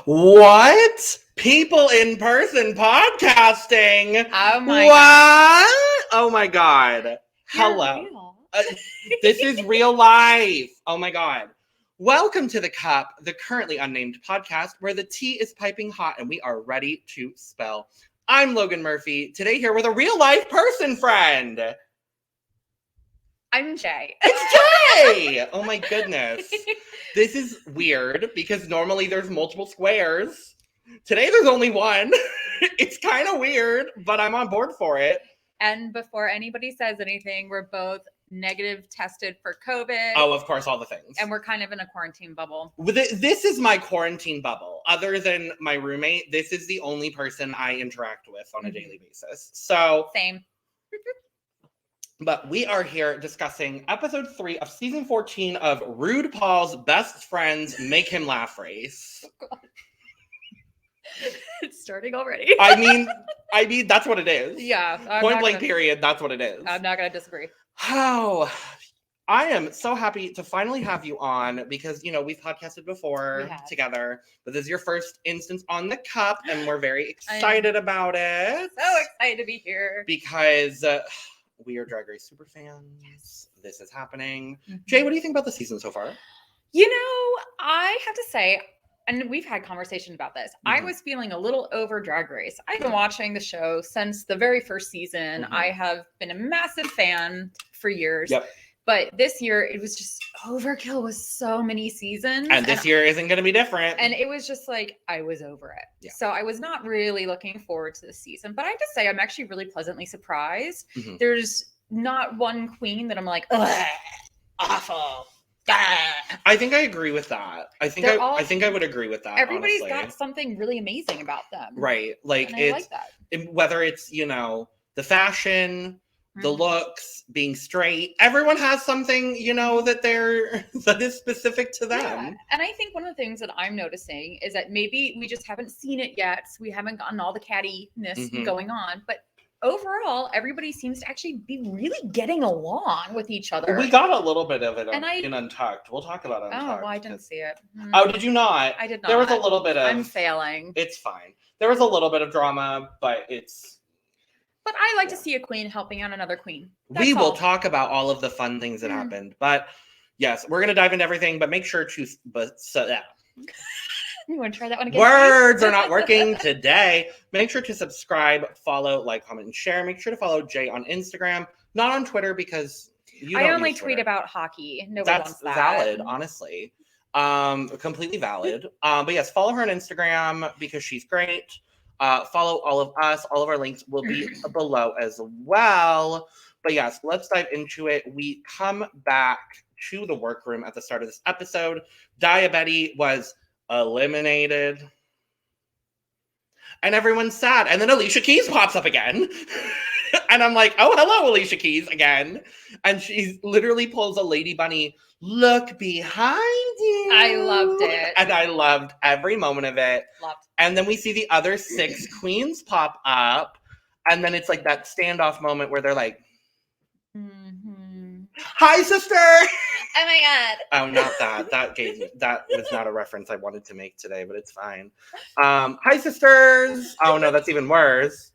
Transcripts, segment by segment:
What? People in person podcasting? Oh my God. Oh my God. Hello. This is real life. Oh my God. Welcome to The Cup, the Currently Unnamed Podcast, where the tea is piping hot and we are ready to spell. I'm Logan Murphy, today here with a real life person friend. I'm Jaye. It's Jaye! Oh my goodness. This is weird because normally there's multiple squares. Today there's only one. It's kind of weird, but I'm on board for it. And before anybody says anything, we're both negative tested for COVID. Oh, of course, all the things. And we're kind of in a quarantine bubble. This is my quarantine bubble. Other than my roommate, this is the only person I interact with on a daily basis. So same. But we are here discussing episode 3 of season 14 of RuPaul's Best Friends Make Him Laugh race. Oh, God. It's starting already. I mean, that's what it is. Yeah. Point blank period, that's what it is. I'm not going to disagree. Oh, I am so happy to finally have you on because, you know, we've podcasted before together, but this is your first instance on The Cup, and we're very excited about it. So excited to be here. Because we are Drag Race super fans. Yes. This is happening. Mm-hmm. Jaye, what do you think about the season so far? You know, I have to say, and we've had conversation about this, I was feeling a little over Drag Race. I've been watching the show since the very first season. I have been a massive fan for years. Yep. But this year, it was just overkill with so many seasons. And this year isn't going to be different. And it was just like, I was over it. Yeah. So I was not really looking forward to this season. But I have to say, I'm actually really pleasantly surprised. Mm-hmm. There's not one queen that I'm like, ugh, awful. I think I agree with that. I think I would agree with that. Everybody's honestly. Got something really amazing about them. Right. Like, and I like that. Whether it's, you know, the fashion, the looks, being straight, everyone has something, you know, that is specific to them. Yeah. And I think one of the things that I'm noticing is that maybe we just haven't seen it yet. So we haven't gotten all the cattiness going on, but overall, everybody seems to actually be really getting along with each other. We got a little bit of it in Untucked. We'll talk about Untucked. Oh, well, I didn't see it. Oh, did you not? I did not. There was a little bit of... I'm failing. It's fine. There was a little bit of drama, but it's... But I like to see a queen helping out another queen. We will talk about all of the fun things that happened. But yes, we're going to dive into everything, but make sure to... You want to try that one again? Words are not working today. Make sure to subscribe, follow, like, comment, and share. Make sure to follow Jaye on Instagram, not on Twitter because I only tweet about hockey. Nobody wants that. That's valid, honestly. Completely valid. But yes, follow her on Instagram because she's great. Follow all of us. All of our links will be below as well. But yes, let's dive into it. We come back to the workroom at the start of this episode. Daya Betty was eliminated. And everyone's sad. And then Alicia Keys pops up again. And I'm like, oh, hello, Alicia Keys again. And she literally pulls a Lady Bunny, look behind you. I loved it. And I loved every moment of it. Loved. And then we see the other 6 queens pop up. And then it's like that standoff moment where they're like, hi, sister. Oh my God. Oh, not that. That was not a reference I wanted to make today, but it's fine. Hi, sisters. Oh no, that's even worse.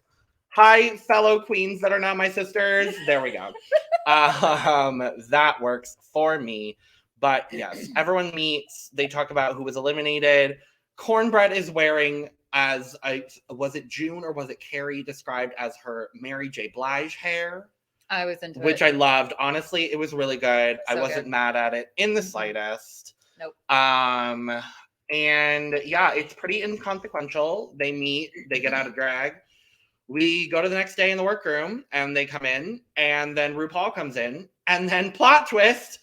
Hi, fellow queens that are now my sisters. There we go. That works for me. But yes, everyone meets. They talk about who was eliminated. Kornbread is wearing, was it June or was it Kerri described as her Mary J. Blige hair? I was into which it. I loved. Honestly, it was really good. So I wasn't mad at it in the slightest. Nope. And yeah, it's pretty inconsequential. They meet, they get out of drag. We go to the next day in the workroom and they come in and then RuPaul comes in And then plot twist,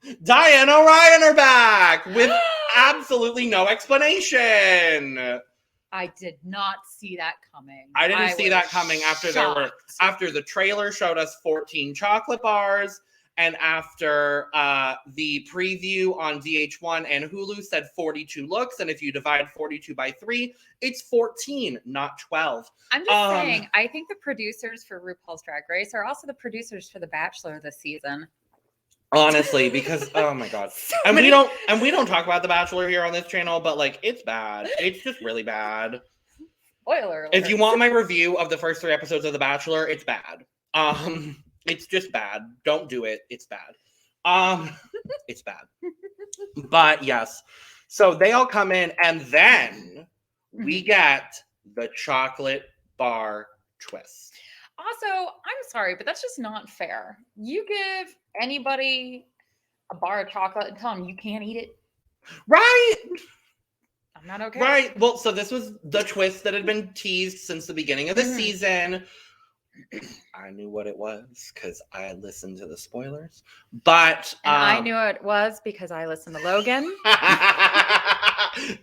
Daya and Orion are back with absolutely no explanation. I did not see that coming. I didn't see that coming after shocked. the trailer showed us 14 chocolate bars, and after the preview on VH1 and Hulu said 42 looks, and if you divide 42 by 3, it's 14, not 12. I'm just saying, I think the producers for RuPaul's Drag Race are also the producers for The Bachelor this season. Honestly, because oh my god, we don't talk about The Bachelor here on this channel, but like it's bad. It's just really bad. Spoiler alert. If you want my review of the first 3 episodes of The Bachelor, it's bad. It's just bad. Don't do it. It's bad. It's bad. But yes, so they all come in, and then we get the chocolate bar twist. Also, I'm sorry, but that's just not fair. You give anybody a bar of chocolate and tell them you can't eat it. Right. I'm not okay. Right. Well, so this was the twist that had been teased since the beginning of the season. I knew what it was because I listened to the spoilers. But and I knew it was because I listened to Logan.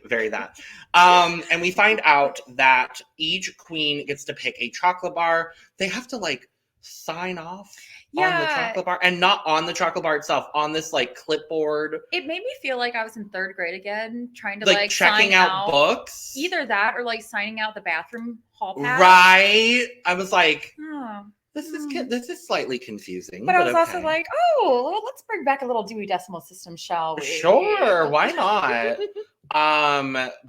Very that. And we find out that each queen gets to pick a chocolate bar. They have to like sign off on the chocolate bar, and not on the chocolate bar itself, on this like clipboard. It made me feel like I was in 3rd grade again, trying to like checking out books. Either that or like signing out the bathroom hall pass. Right. I was like, this is slightly confusing. But I was also like, oh, well, let's bring back a little Dewey Decimal System, shall we? Sure, why not?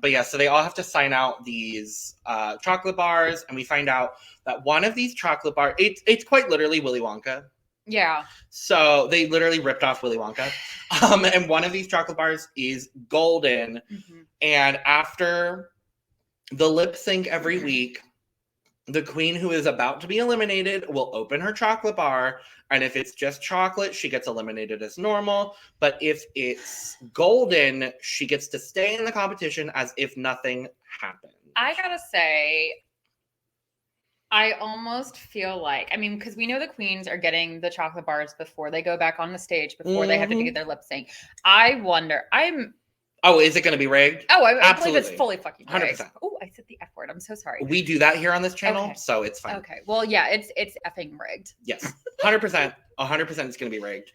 But yeah, so they all have to sign out these chocolate bars, and we find out that one of these chocolate bars, it's quite literally Willy Wonka. Yeah. So they literally ripped off Willy Wonka. And one of these chocolate bars is golden. Mm-hmm. And after the lip sync every week, the queen who is about to be eliminated will open her chocolate bar. And if it's just chocolate, she gets eliminated as normal. But if it's golden, she gets to stay in the competition as if nothing happened. I gotta say, I almost feel like, I mean, because we know the queens are getting the chocolate bars before they go back on the stage, before they have to get their lip sync. I wonder, Oh, is it going to be rigged? Oh, I believe it's fully fucking rigged. 100%. Oh, I said the F word. I'm so sorry. We do that here on this channel, so it's fine. Okay. Well, yeah, it's effing rigged. Yes. 100%. 100% it's going to be rigged.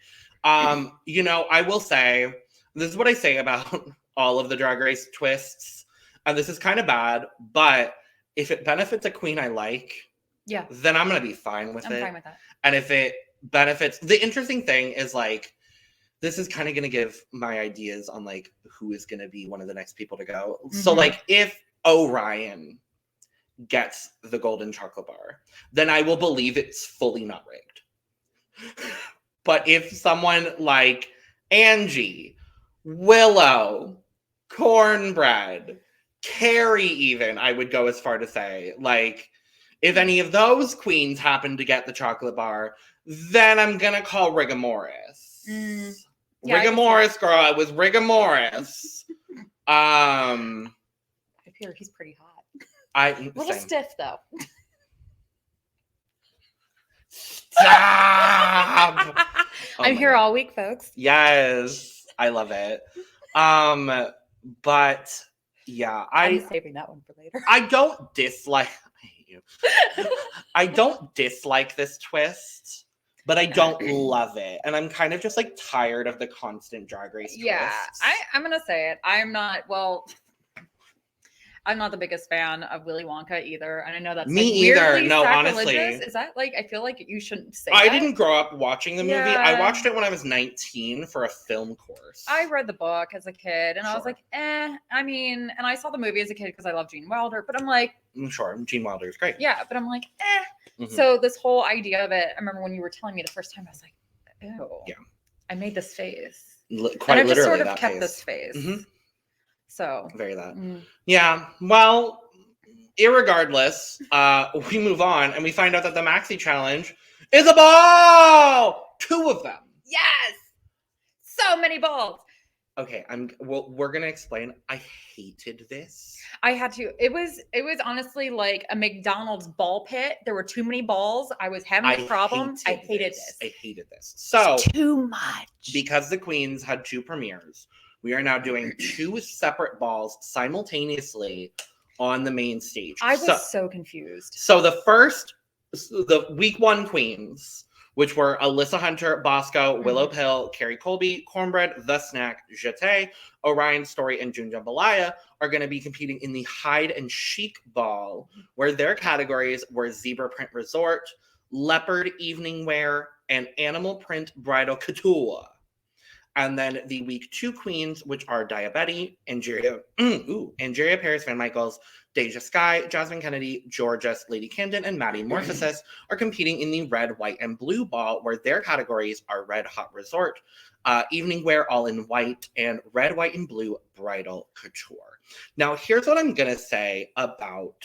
You know, I will say, this is what I say about all of the Drag Race twists, and this is kind of bad, but if it benefits a queen I like, then I'm going to be fine with it. I'm fine with that. And if it benefits, the interesting thing is like, this is kind of going to give my ideas on like who is going to be one of the next people to go. Mm-hmm. So like if Orion gets the golden chocolate bar, then I will believe it's fully not rigged. But if someone like Angie, Willow, Kornbread, Kerri even, I would go as far to say, like, if any of those queens happen to get the chocolate bar, then I'm going to call Rigamoris. Yeah, Rigamoris, girl. It was Rigamoris. I feel he's pretty hot. A little stiff, though. Stop! I'm here all week, folks. Yes. I love it. But yeah, I'm saving that one for later. I don't dislike I hate you. I don't dislike this twist, but I don't love it. And I'm kind of just like tired of the constant Drag Race twists. Yeah, I'm gonna say it. I'm not the biggest fan of Willy Wonka either. And I know that's me either. No, honestly. Is that like, I feel like you shouldn't say I didn't grow up watching the movie. I watched it when I was 19 for a film course. I read the book as a kid and I was like, I mean, and I saw the movie as a kid because I love Gene Wilder, but I'm like, sure, Gene Wilder is great. Yeah, but I'm like, Mm-hmm. So this whole idea of it, I remember when you were telling me the first time, I was like, ew. Yeah. I made this face. Quite and I've just sort of that kept face. This face. Mm-hmm. So. Very that. Yeah. Well, irregardless, we move on and we find out that the Maxi Challenge is a ball! 2 of them. Yes! So many balls. Okay, we're gonna explain. I hated this. I had to. It was honestly like a McDonald's ball pit. There were too many balls. I was having a problem. I hated this. I hated this. So it's too much. Because the queens had 2 premieres, we are now doing 2 separate balls simultaneously on the main stage. I was so confused. So the week 1 queens, which were Alyssa Hunter, Bosco, Willow Pill, Kerri Colby, Kornbread, The Snack, Jete, Orion Story, and Jambalaya, are going to be competing in the Hide and Chic Ball, where their categories were Zebra Print Resort, Leopard Evening Wear, and Animal Print Bridal Couture. And then the week 2 queens, which are Daya Betty, Angeria, Paris, VanMicheals, DeJa Skye, Jasmine Kennedie, Jorgeous, Lady Camden, and Maddy Morphosis, are competing in the Red, White, and Blue Ball, where their categories are Red Hot Resort, Evening Wear All in White, and Red, White, and Blue Bridal Couture. Now, here's what I'm going to say about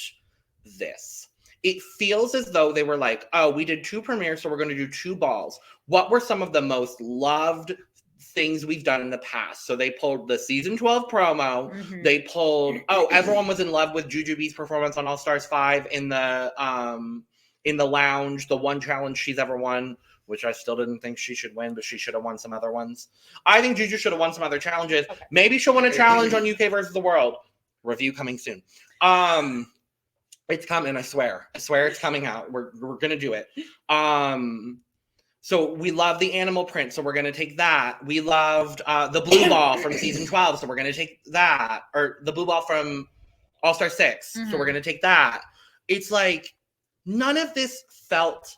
this. It feels as though they were like, oh, we did 2 premieres, so we're going to do 2 balls. What were some of the most loved things we've done in the past? So they pulled the season 12 promo. They pulled, everyone was in love with Jujubee's performance on All Stars 5 in the lounge, the one challenge she's ever won, which I still didn't think she should win, but she should have won some other ones. I think Juju should have won some other challenges. Okay. Maybe she'll win a challenge on UK versus the World. Review coming soon. It's coming, I swear. I swear it's coming out. We're gonna do it. So we love the animal print, so we're going to take that. We loved the blue ball from season 12, so we're going to take that. Or the blue ball from All-Star 6, so we're going to take that. It's like, none of this felt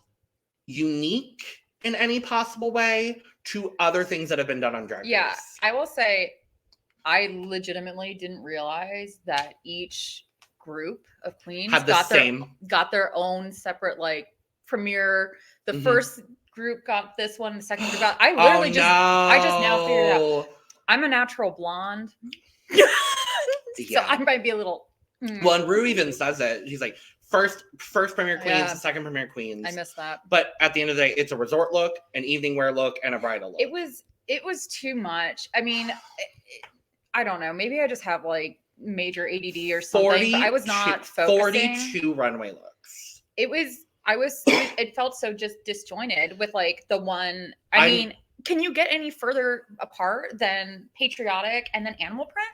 unique in any possible way to other things that have been done on Drag Race. Yeah, I will say, I legitimately didn't realize that each group of queens got their own separate, like, premiere. The first group got this one, the second group got. I literally I just now figured it out. I'm a natural blonde, so I might be a little. Well, and Rue even says it. He's like, first premiere queens, second premiere queens. I missed that. But at the end of the day, it's a resort look, an evening wear look, and a bridal look. It was too much. I mean, I don't know. Maybe I just have like major ADD or something. But I was not focusing. 42 runway looks. It felt so just disjointed with like the one. I mean, can you get any further apart than patriotic and then animal print?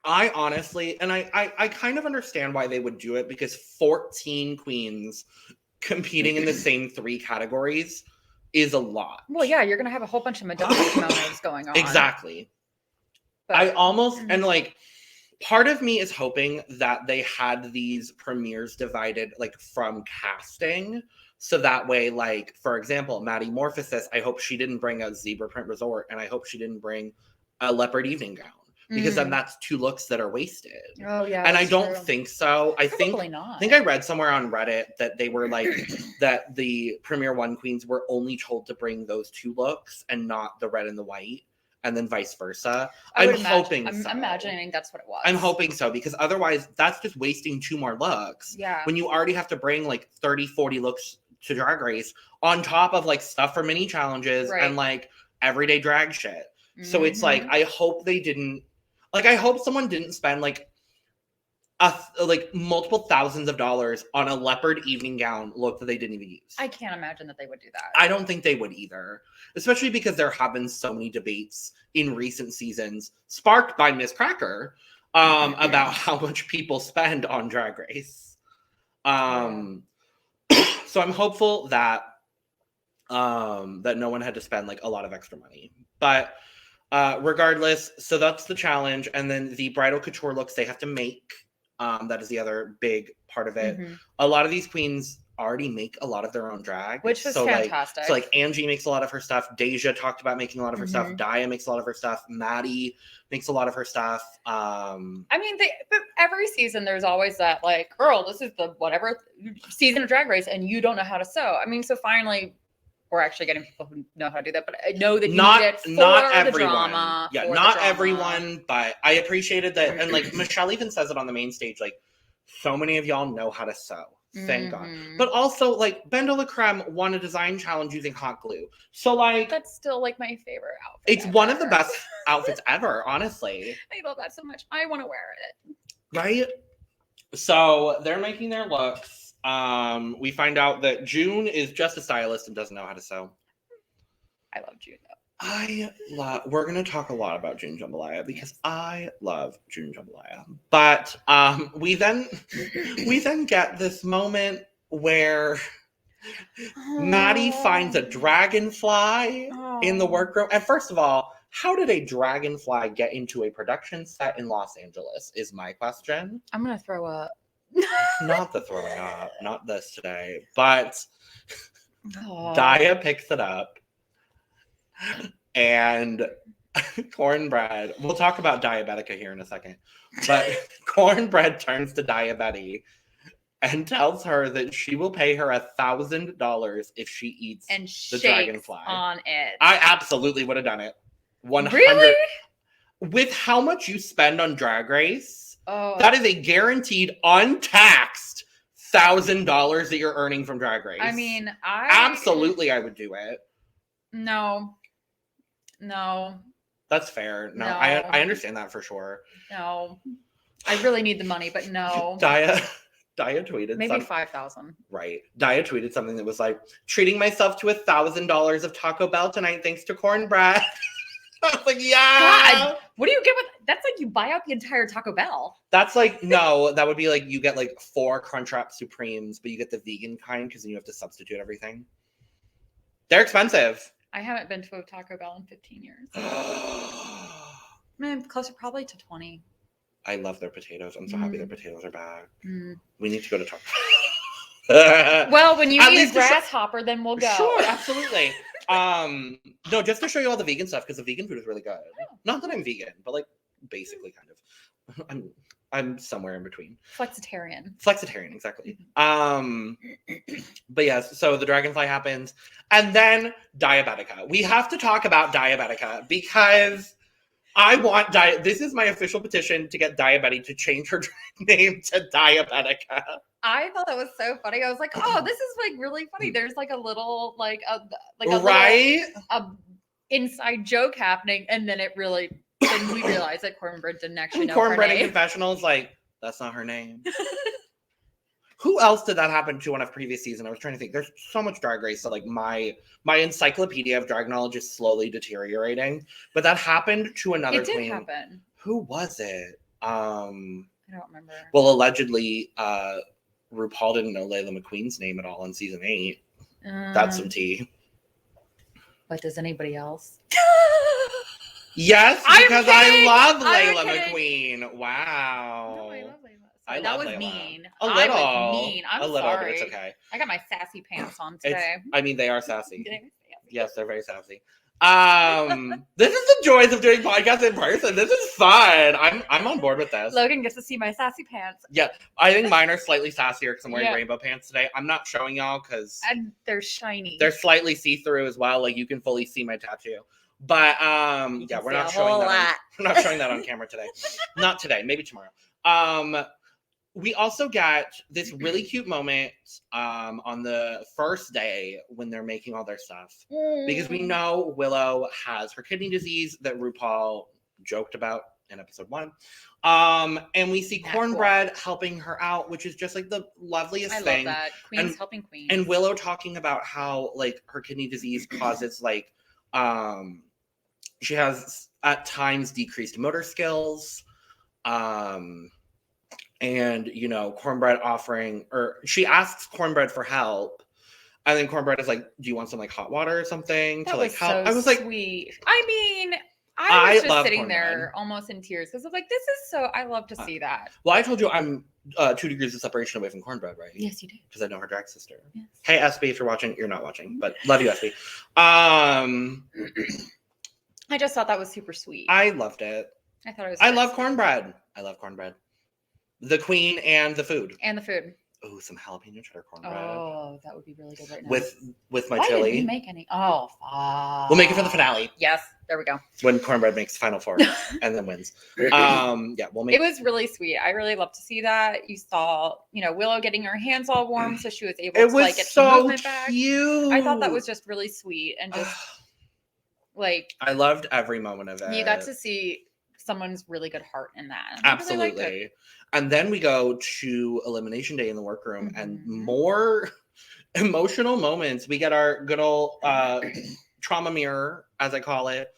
I honestly, and I kind of understand why they would do it, because 14 queens competing in the same 3 categories is a lot. Well, yeah, you're going to have a whole bunch of Madonna kimonos going on. Exactly. But I almost, and like, part of me is hoping that they had these premieres divided like from casting. So that way, like, for example, Maddy Morphosis, I hope she didn't bring a zebra print resort, and I hope she didn't bring a leopard evening gown, because then that's 2 looks that are wasted. Oh yeah. And I don't think so. I think I read somewhere on Reddit that they were like that the premiere 1 queens were only told to bring those 2 looks and not the red and the white, and then vice versa. I'm imagining that's what it was. I'm hoping so, because otherwise that's just wasting 2 more looks. Yeah. When you already have to bring like 30, 40 looks to Drag Race on top of like stuff for mini challenges and like everyday drag shit. So it's like, I hope they didn't, like, I hope someone didn't spend like multiple thousands of dollars on a leopard evening gown look that they didn't even use. I can't imagine that they would do that. I don't think they would either, especially because there have been so many debates in recent seasons, sparked by Miss Cracker, about how much people spend on Drag Race. So I'm hopeful that that no one had to spend like a lot of extra money. But regardless, so that's the challenge. And then the bridal couture looks they have to make. That is the other big part of it. A lot of these queens already make a lot of their own drag, which was fantastic. So Angie makes a lot of her stuff. DeJa talked about making a lot of her stuff. Daya makes a lot of her stuff. Maddy makes a lot of her stuff. I mean, but every season there's always that like, girl, this is the whatever season of Drag Race, and you don't know how to sew. I mean, so finally we're actually getting people who know how to do that, but I know that you need it for the drama. Yeah, not everyone, but I appreciated that. And like Michelle even says it on the main stage, like, so many of y'all know how to sew. Thank God. But also, like, Ben de la Creme won a design challenge using hot glue. So, like... That's still, like, my favorite outfit It's ever. one of the best outfits ever, honestly. I love that so much. I want to wear it. Right? So, they're making their looks. We find out that June is just a stylist and doesn't know how to sew. I love June, though. We're going to talk a lot about June Jambalaya because I love June Jambalaya. But we then get this moment where Maddy finds a dragonfly in the workroom. And first of all, how did a dragonfly get into a production set in Los Angeles is my question. I'm going to throw up. Not the throwing up, not this today. But Daya picks it up. And Kornbread, we'll talk about Diabetica here in a second, but Kornbread turns to Daya Betty and tells her that she will pay her $1,000 if she eats and the dragonfly. On it. I absolutely would have done it. 100. Really? With how much you spend on Drag Race, that is a guaranteed untaxed $1,000 that you're earning from Drag Race. I mean, absolutely I would do it. No. That's fair. No. I understand that for sure. No. I really need the money, but no. Daya tweeted maybe 5,000. Right. Daya tweeted something that was like, treating myself to $1,000 of Taco Bell tonight thanks to Kornbread. I was like, yeah. God, what do you get with that's like you buy out the entire Taco Bell. That's like, no, that would be like you get like 4 Crunchwrap Supremes, but you get the vegan kind because then you have to substitute everything. They're expensive. I haven't been to a Taco Bell in 15 years. I'm closer probably to 20. I love their potatoes. I'm so happy their potatoes are back. We need to go to Taco Bell. Well, when you eat a grasshopper, then we'll go. Sure, absolutely. No, just to show you all the vegan stuff because the vegan food is really good. Oh. Not that I'm vegan, but like basically kind of. I'm somewhere in between. Flexitarian, exactly. But yes, so the dragonfly happens. And then Diabetica. We have to talk about Diabetica because I want this is my official petition to get Daya Betty to change her name to Diabetica. I thought that was so funny. I was like, oh, this is like really funny. There's like a little like a inside joke happening, and then then we realized that Kornbread didn't actually know Kornbread her name. in confessionals, like, that's not her name. Who else did that happen to on a previous season? I was trying to think. There's so much Drag Race that like my encyclopedia of drag knowledge is slowly deteriorating. But that happened to another queen. It did happen. Who was it? I don't remember. Well, allegedly, RuPaul didn't know Layla McQueen's name at all in season 8. That's some tea. But does anybody else? Yes, because I love Layla McQueen. Wow. No, I love Layla. That was Layla. Mean. A little. I was mean. I'm sorry. But it's okay. I got my sassy pants on today. They are sassy. Yes, they're very sassy. This is the joys of doing podcasts in person. This is fun. I'm on board with this. Logan gets to see my sassy pants. Yeah, I think mine are slightly sassier because I'm wearing rainbow pants today. I'm not showing y'all because they're shiny. They're slightly see-through as well. Like you can fully see my tattoo. But we're not showing that. We're not showing that on camera today. Not today. Maybe tomorrow. We also got this really cute moment on the first day when they're making all their stuff. Because we know Willow has her kidney disease that RuPaul joked about in episode 1. And we see Kornbread helping her out, which is just like the loveliest thing. I love that. Queens helping queens. And Willow talking about how like her kidney disease causes like she has at times decreased motor skills. And, you know, Kornbread she asks Kornbread for help. And then Kornbread is like, do you want some like hot water or something to like help? So I was like, sweet. I mean, I was just sitting there almost in tears because I was like, this is so, I love to see that. Well, I told you I'm 2 degrees of separation away from Kornbread, right? Yes, you did. Because I know her drag sister. Yes. Hey, SB, if you're watching, you're not watching, but love you, SB. I just thought that was super sweet. I loved it. I thought it was I love Kornbread. I love Kornbread. The queen and the food. some jalapeno cheddar cornbread. Oh, that would be really good right now. With my Why chili. Didn't we make any? Oh, fuck. We'll make it for the finale. Yes, there we go. When Kornbread makes Final Four and then wins. We'll make it. Was really sweet. I really love to see that. You saw, Willow getting her hands all warm, so she was able to like get some movement back. Cute. I thought that was just really sweet and just like I loved every moment of it. You got to see someone's really good heart in that. Absolutely. Really and then we go to Elimination Day in the workroom and more emotional moments. We get our good old trauma mirror, as I call it.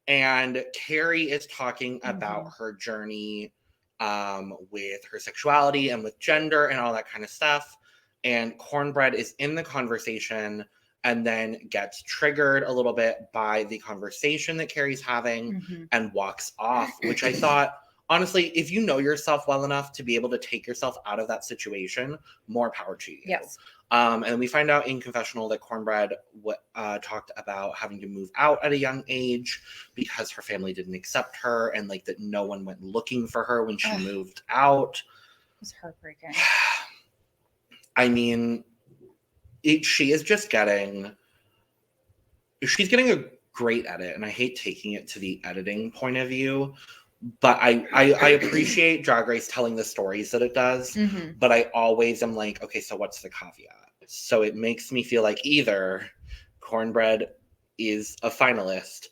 And Kerri is talking about her journey with her sexuality and with gender and all that kind of stuff. And Kornbread is in the conversation and then gets triggered a little bit by the conversation that Kerri's having and walks off, which I thought, honestly, if you know yourself well enough to be able to take yourself out of that situation, more power to you. Yes. And we find out in confessional that Kornbread talked about having to move out at a young age because her family didn't accept her and like that no one went looking for her when she moved out. It was heartbreaking. I mean, she's getting a great edit, and I hate taking it to the editing point of view, but I appreciate Drag Race telling the stories that it does, but I always am like, okay, so what's the caveat? So it makes me feel like either Kornbread is a finalist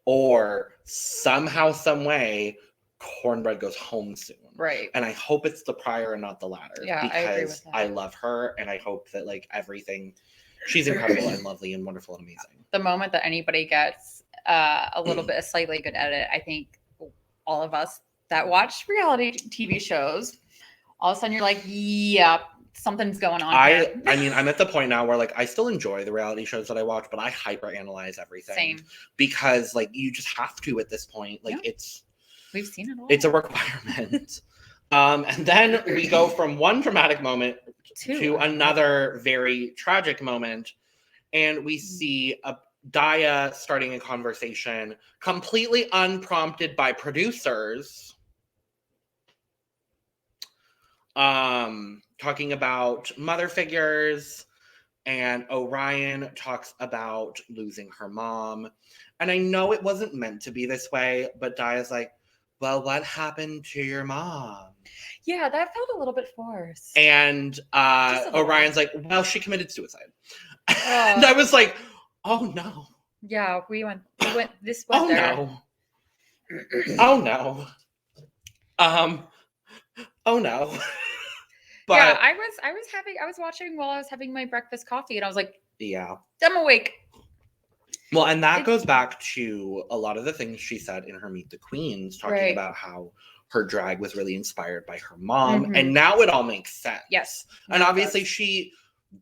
or somehow, some way, Kornbread goes home soon. Right. And I hope it's the prior and not the latter. Yeah, because I agree with that. I love her and I hope that like everything, she's incredible and lovely and wonderful and amazing. The moment that anybody gets a little bit, a slightly good edit, I think all of us that watch reality TV shows, all of a sudden you're like, yep, something's going on here. I mean, I'm at the point now where like I still enjoy the reality shows that I watch, but I hyper-analyze everything. Same. Because like you just have to at this point. Like we've seen it all. It's a requirement. And then we go from one dramatic moment to another very tragic moment. And we see Daya starting a conversation completely unprompted by producers. Talking about mother figures. And Orion talks about losing her mom. And I know it wasn't meant to be this way, but Daya's like, well, what happened to your mom? Yeah, that felt a little bit forced. And Orion's like, well, she committed suicide. And I was like, oh no. Yeah, we went this way. there. Oh no. Oh no. But yeah, I was watching while I was having my breakfast coffee and I was like, yeah, I'm awake. Well, and that goes back to a lot of the things she said in her Meet the Queens, talking about how her drag was really inspired by her mom. And now it all makes sense. Yes. And obviously she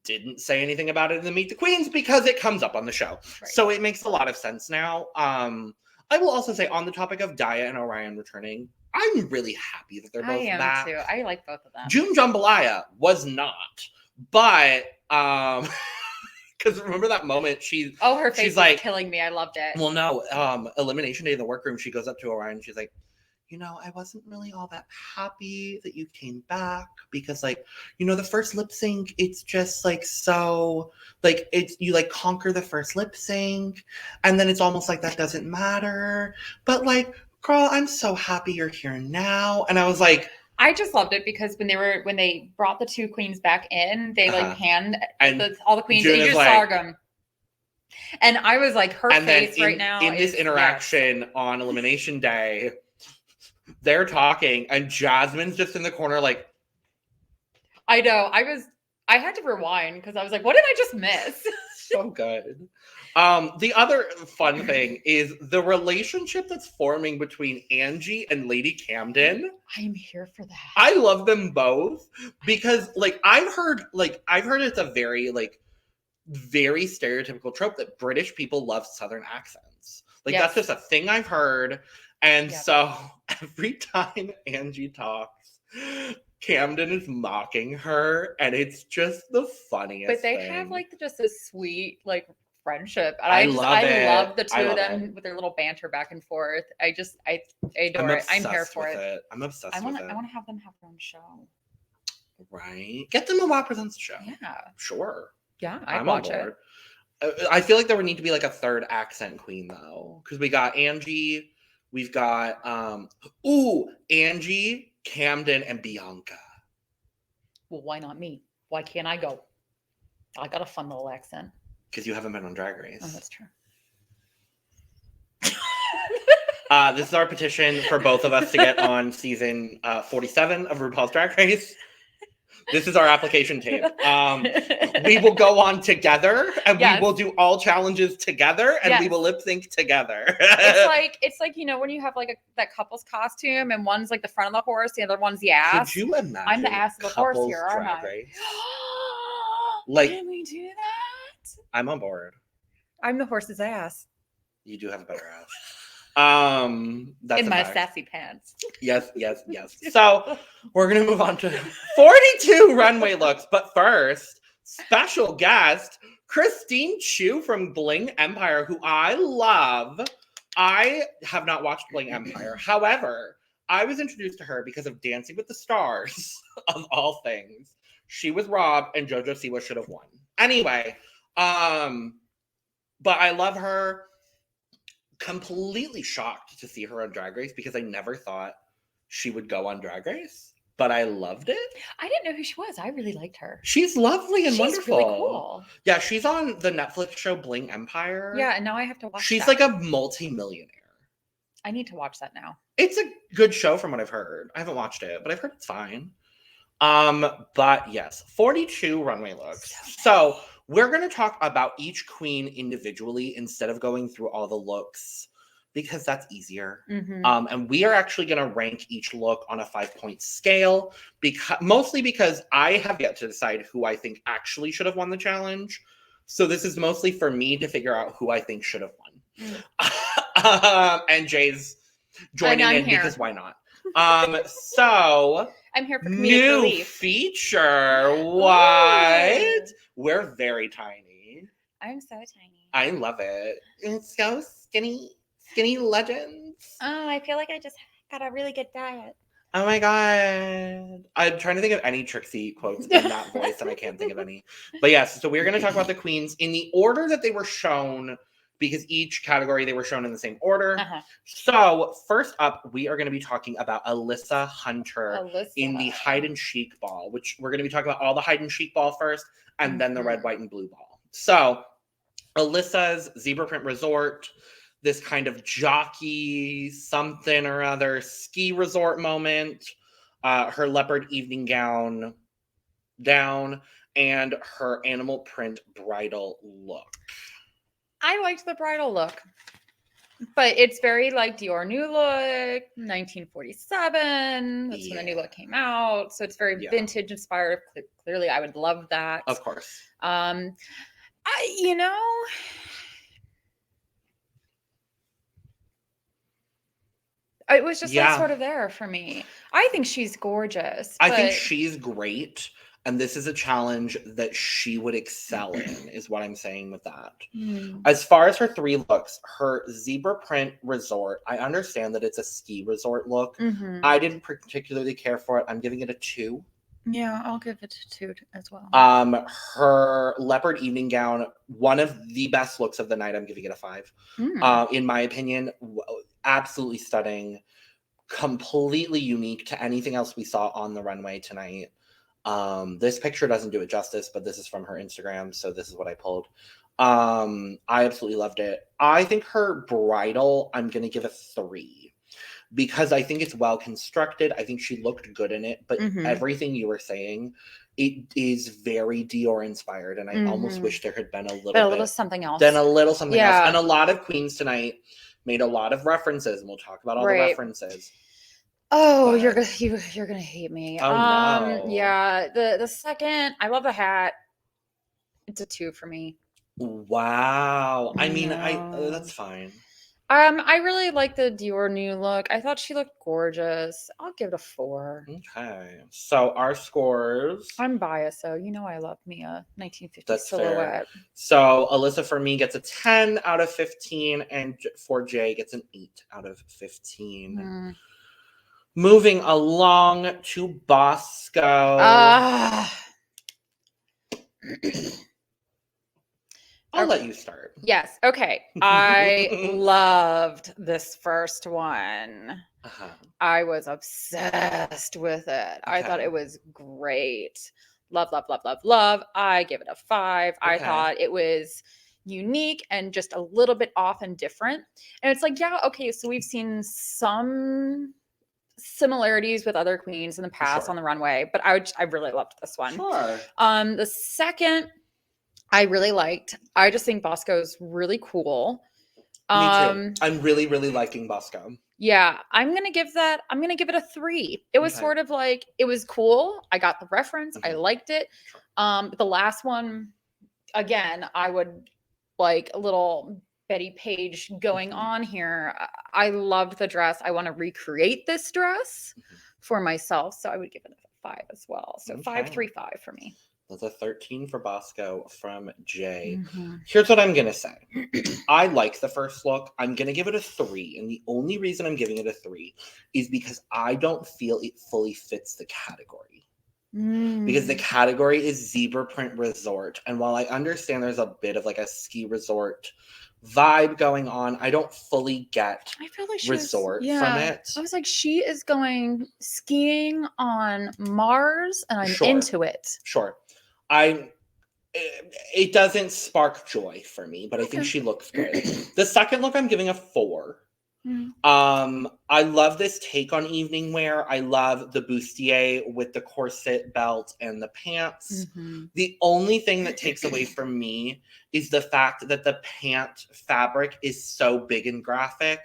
didn't say anything about it in the Meet the Queens because it comes up on the show. Right. So it makes a lot of sense now. I will also say on the topic of Daya and Orion returning, I'm really happy that they're both back. I am too. I like both of them. June Jambalaya was not. But because remember that moment her face was like killing me. I loved it. Well, no, Elimination Day in the workroom, she goes up to Orion and she's like, I wasn't really all that happy that you came back because like, the first lip sync, it's just like so like it's you like conquer the first lip sync and then it's almost like that doesn't matter. But like, girl, I'm so happy you're here now. And I was like, I just loved it because when they brought the two queens back in, they like hand all the queens and you just saw them. And I was like, her face right now. In this interaction on Elimination Day, they're talking and Jasmine's just in the corner like. I know. I had to rewind because I was like, what did I just miss? So good. The other fun thing is the relationship that's forming between Angie and Lady Camden. I'm here for that. I love them both because like I've heard it's a very stereotypical trope that British people love Southern accents. Like that's just a thing I've heard. And so every time Angie talks, Camden is mocking her and it's just the funniest But they thing. have like just a sweet like friendship. And I love the two of them with their little banter back and forth. I adore it. I'm here for it. I'm obsessed with it. I want to have them have their own show. Right. Get them a WoW Presents show. Yeah. Sure. Yeah, I'd watch it. I feel like there would need to be like a third accent queen though. Because we got Angie, we've got Angie, Camden, and Bianca. Well, why not me? Why can't I go? I got a fun little accent. Because you haven't been on Drag Race. Oh, that's true. This is our petition for both of us to get on season 47 of RuPaul's Drag Race. This is our application tape. We will go on together, and we will do all challenges together, and we will lip sync together. it's like when you have like that couple's costume, and one's like the front of the horse, the other one's the ass. Could you imagine? I'm the ass of the horse here, aren't I? Like, can we do that? I'm on board. I'm the horse's ass. You do have a better ass. That's in my sassy pants. Yes. So we're gonna move on to 42 runway looks, but first, special guest Christine Chu from Bling Empire, who I love. I have not watched Bling Empire. However, I was introduced to her because of Dancing with the Stars, of all things. She was Rob, and JoJo Siwa should have won. Anyway, but I love her. Completely shocked to see her on Drag Race because I never thought she would go on Drag Race, but I loved it. I didn't know who she was. I really liked her. She's lovely and wonderful. Really cool. Yeah, she's on the Netflix show Bling Empire. Yeah, and now I have to watch She's that. like a multi-millionaire. I need to watch that now. It's a good show from what I've heard. I haven't watched it, but I've heard it's fine. But yes, 42 runway looks. So we're going to talk about each queen individually instead of going through all the looks because that's easier. Mm-hmm. And we are actually going to rank each look on a 5-point scale mostly because I have yet to decide who I think actually should have won the challenge. So this is mostly for me to figure out who I think should have won. And Jay's joining in here because why not? So I'm here for comedic new relief. Feature. What? We're very tiny. I'm so tiny. I love it. It's so skinny legends. Oh, I feel like I just got a really good diet. Oh my god. I'm trying to think of any Trixie quotes in that voice, and I can't think of any. But yes, so we're going to talk about the queens in the order that they were shown, because each category they were shown in the same order. So first up, we are going to be talking about Alyssa Hunter in the hide and chic ball, which we're going to be talking about all the hide and chic ball first, and then the red, white, and blue ball. So Alyssa's zebra print resort, this kind of jockey something or other ski resort moment, her leopard evening gown down, and her animal print bridal look. I liked the bridal look, but it's very like Dior New Look, 1947. That's when the new look came out. So it's very vintage inspired. Clearly, I would love that. Of course. It was just like sort of there for me. I think she's gorgeous. I think she's great. And this is a challenge that she would excel in, is what I'm saying with that. As far as her 3 looks, her zebra print resort, I understand that it's a ski resort look. I didn't particularly care for it. I'm giving it a 2. Yeah, I'll give it a 2 as well. Her leopard evening gown, one of the best looks of the night. I'm giving it a 5. In my opinion, absolutely stunning, completely unique to anything else we saw on the runway tonight. This picture doesn't do it justice, but this is from her Instagram, so this is what I pulled. I absolutely loved it. I think her bridal, I'm going to give a 3 because I think it's well constructed. I think she looked good in it, but everything you were saying, it is very Dior inspired, and I almost wish there had been a little something else. Then a little something else. And a lot of queens tonight made a lot of references, and we'll talk about all the references. Oh, you're gonna hate me. Oh no. Yeah. The second, I love the hat. It's a 2 for me. Wow. I mean, that's fine. I really like the Dior New Look. I thought she looked gorgeous. I'll give it a 4. Okay. So our scores. I'm biased, so I love me a 1950s That's silhouette. Fair. So Alyssa for me gets a 10 out of 15, and for Jaye gets an 8 out of 15. Moving along to Bosco. I'll let you start. Yes. Okay. I loved this first one. I was obsessed with it. Okay. I thought it was great. Love, love, love, love, love. I give it a 5. Okay. I thought it was unique and just a little bit off and different. And it's like, yeah, okay, so we've seen some similarities with other queens in the past on the runway, but I really loved this one. Sure. The second I really liked. I just think Bosco's really cool. Me too. I'm really, really liking Bosco. Yeah, I'm gonna give it a 3. It was sort of like, it was cool. I got the reference. I liked it. But the last one, again, I would like a little Betty Page going on here. I loved the dress. I want to recreate this dress for myself. So I would give it a 5 as well. So 5, 3, 5 for me. That's a 13 for Bosco from Jaye. Here's what I'm going to say. I like the first look. I'm going to give it a 3. And the only reason I'm giving it a 3 is because I don't feel it fully fits the category. Because the category is zebra print resort. And while I understand there's a bit of like a ski resort vibe going on, I don't fully get resort from it. I was like, she is going skiing on Mars and I'm into it. Sure. It doesn't spark joy for me, but I think she looks good. The second look I'm giving a 4. I love this take on evening wear. I love the bustier with the corset belt and the pants. The only thing that takes away from me is the fact that the pant fabric is so big and graphic,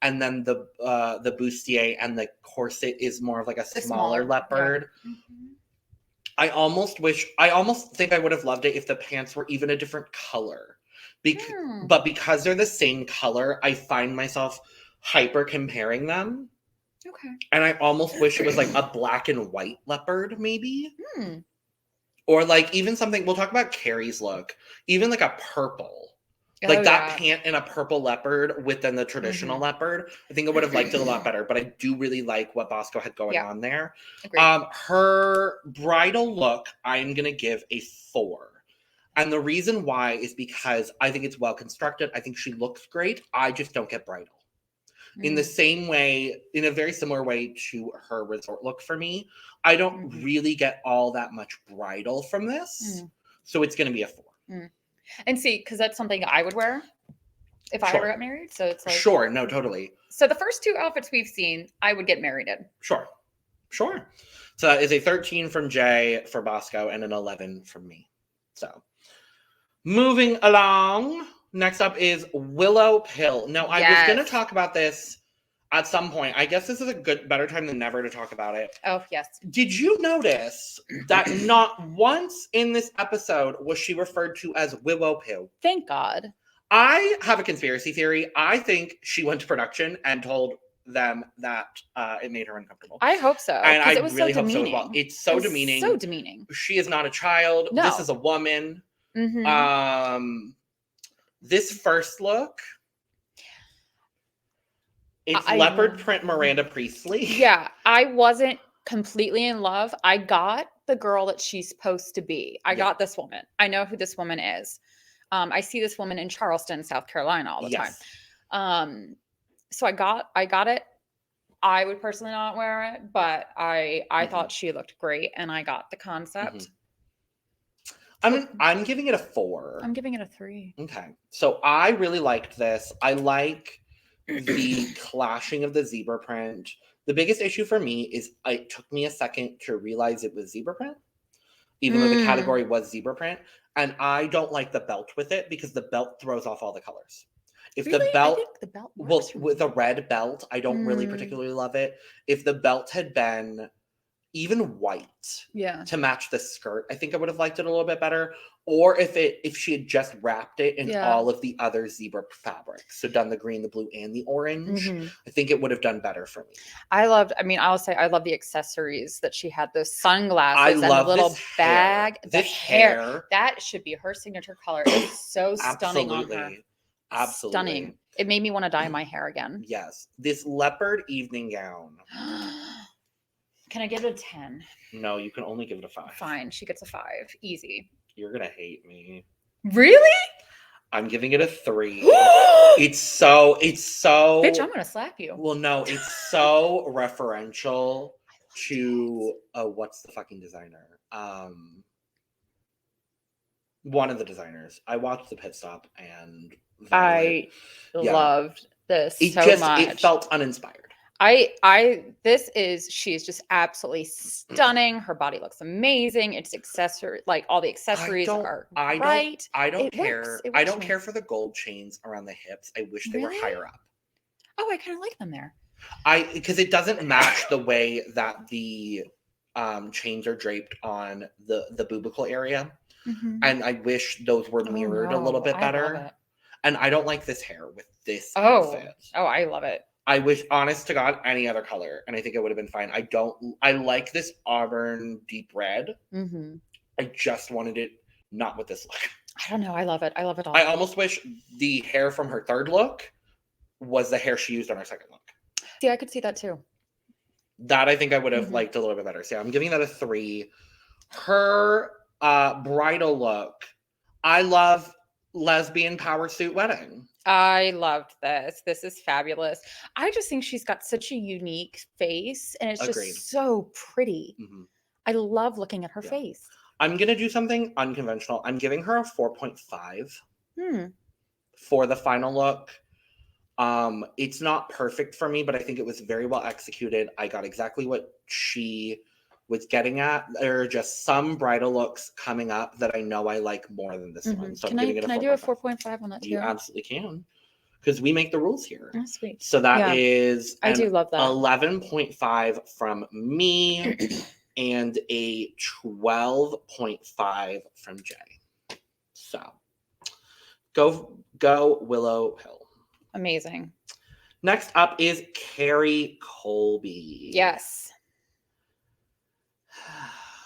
and then the bustier and the corset is more of like a smaller leopard. I almost think I would have loved it if the pants were even a different color. But because they're the same color, I find myself hyper comparing them. Okay. And I almost wish it was like a black and white leopard, maybe. Or like even something, we'll talk about Kerri's look, even like a purple. Like that pant and a purple leopard within the traditional leopard. I think I would have liked it a lot better, but I do really like what Bosco had going on there. Agreed. Her bridal look, I'm going to give a 4. And the reason why is because I think it's well constructed. I think she looks great. I just don't get bridal. In the same way, in a very similar way to her resort look for me, I don't really get all that much bridal from this. So it's going to be a 4. And see, because that's something I would wear if I ever got married. So it's like... Sure, no, totally. So the first 2 outfits we've seen, I would get married in. Sure. So that is a 13 from Jaye for Bosco and an 11 from me. So moving along, next up is Willow Pill. Now, I was going to talk about this at some point. I guess this is better time than never to talk about it. Oh, yes. Did you notice that not once in this episode was she referred to as Willow Pill? Thank God. I have a conspiracy theory. I think she went to production and told them that it made her uncomfortable. I hope so. And I really hope so as well. It's so demeaning. So demeaning. She is not a child. No. This is a woman. This first look... It's leopard print Miranda Priestley. Yeah, I wasn't completely in love. I got the girl that she's supposed to be. I got this woman. I know who this woman is. I see this woman in Charleston, South Carolina all the time. So I got it. I would personally not wear it, but I thought she looked great and I got the concept. I'm giving it a 4. I'm giving it a 3. Okay. So I really liked this. I like the clashing of the zebra print. The biggest issue for me is it took me a second to realize it was zebra print, even though the category was zebra print. And I don't like the belt with it because the belt throws off all the colors. If the belt, with a red belt, I don't really particularly love it. If the belt had been even white to match the skirt, I think I would have liked it a little bit better. Or if she had just wrapped it in all of the other zebra fabrics, so done the green, the blue, and the orange, I think it would have done better for me. I'll say I love the accessories that she had, those sunglasses and the little bag. The hair. That should be her signature color. It's so stunning on her. Absolutely. Stunning. It made me want to dye my hair again. Yes. This leopard evening gown. Can I give it a 10? No, you can only give it a 5. Fine. She gets a 5. Easy. You're going to hate me. Really? I'm giving it a 3. It's so Bitch, I'm going to slap you. Well, no, it's so referential to what's the fucking designer? One of the designers. I watched the pit stop and I loved this much. It felt uninspired. She's just absolutely stunning. Her body looks amazing. It's accessory, like all the accessories are right. I don't care. I don't care for the gold chains around the hips. I wish they were higher up. Oh, I kind of like them there. Because it doesn't match the way that the chains are draped on the bubicle area. Mm-hmm. And I wish those were mirrored a little bit better. And I don't like this hair with this outfit. Oh, I love it. I wish, honest to God, any other color, and I think it would have been fine. I like this auburn deep red. Mm-hmm. I just wanted it not with this look. I don't know. I love it. I love it all. I almost wish the hair from her third look was the hair she used on her second look. See, I could see that too. That I think I would have liked a little bit better. So I'm giving that a 3. Her bridal look, I love lesbian power suit wedding. I loved this. This is fabulous. I just think she's got such a unique face and it's just so pretty. Mm-hmm. I love looking at her face. I'm going to do something unconventional. I'm giving her a 4.5 for the final look. It's not perfect for me, but I think it was very well executed. I got exactly what she was getting at. There are just some bridal looks coming up that I know I like more than this one. So I'm giving it a 4.5. Can I do a 4.5 on that too? You absolutely can. Because we make the rules here. Oh, sweet. So that is I do love that. 11.5 from me and a 12.5 from Jaye. So go Willow Pill. Amazing. Next up is Kerri Colby. Yes.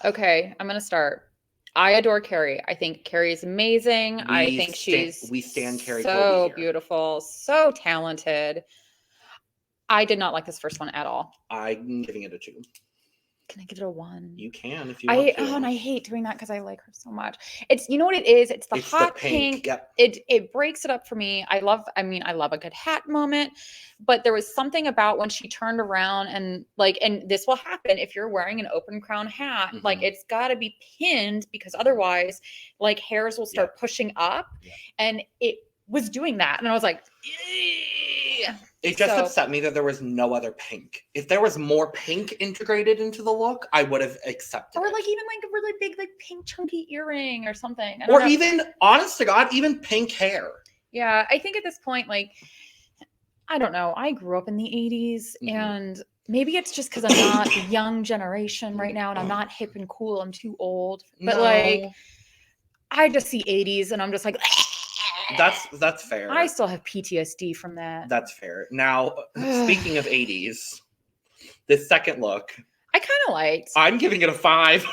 Okay, I'm going to start. I adore Kerri. I think Kerri is amazing. We stand Kerri Colby so beautiful, so talented. I did not like this first one at all. I'm giving it a 2. Can I give it a 1? You can if you want to. And I hate doing that because I like her so much. It's, you know what it is? It's the hot pink. Yep. It breaks it up for me. I love a good hat moment, but there was something about when she turned around and this will happen if you're wearing an open crown hat, it's got to be pinned because otherwise hairs will start pushing up, and it was doing that. And I was like, eeh. It just upset me that there was no other pink. If there was more pink integrated into the look, I would have accepted or it. Even a really big pink chunky earring or something. Or even, honest to God, even pink hair. Yeah, I think at this point, I don't know. I grew up in the 80s and maybe it's just because I'm not the young generation right now and I'm not hip and cool. I'm too old. But I just see 80s and I'm just like, That's fair. I still have PTSD from that. That's fair. Now, speaking of 80s, the second look, I kind of liked. I'm giving it a 5.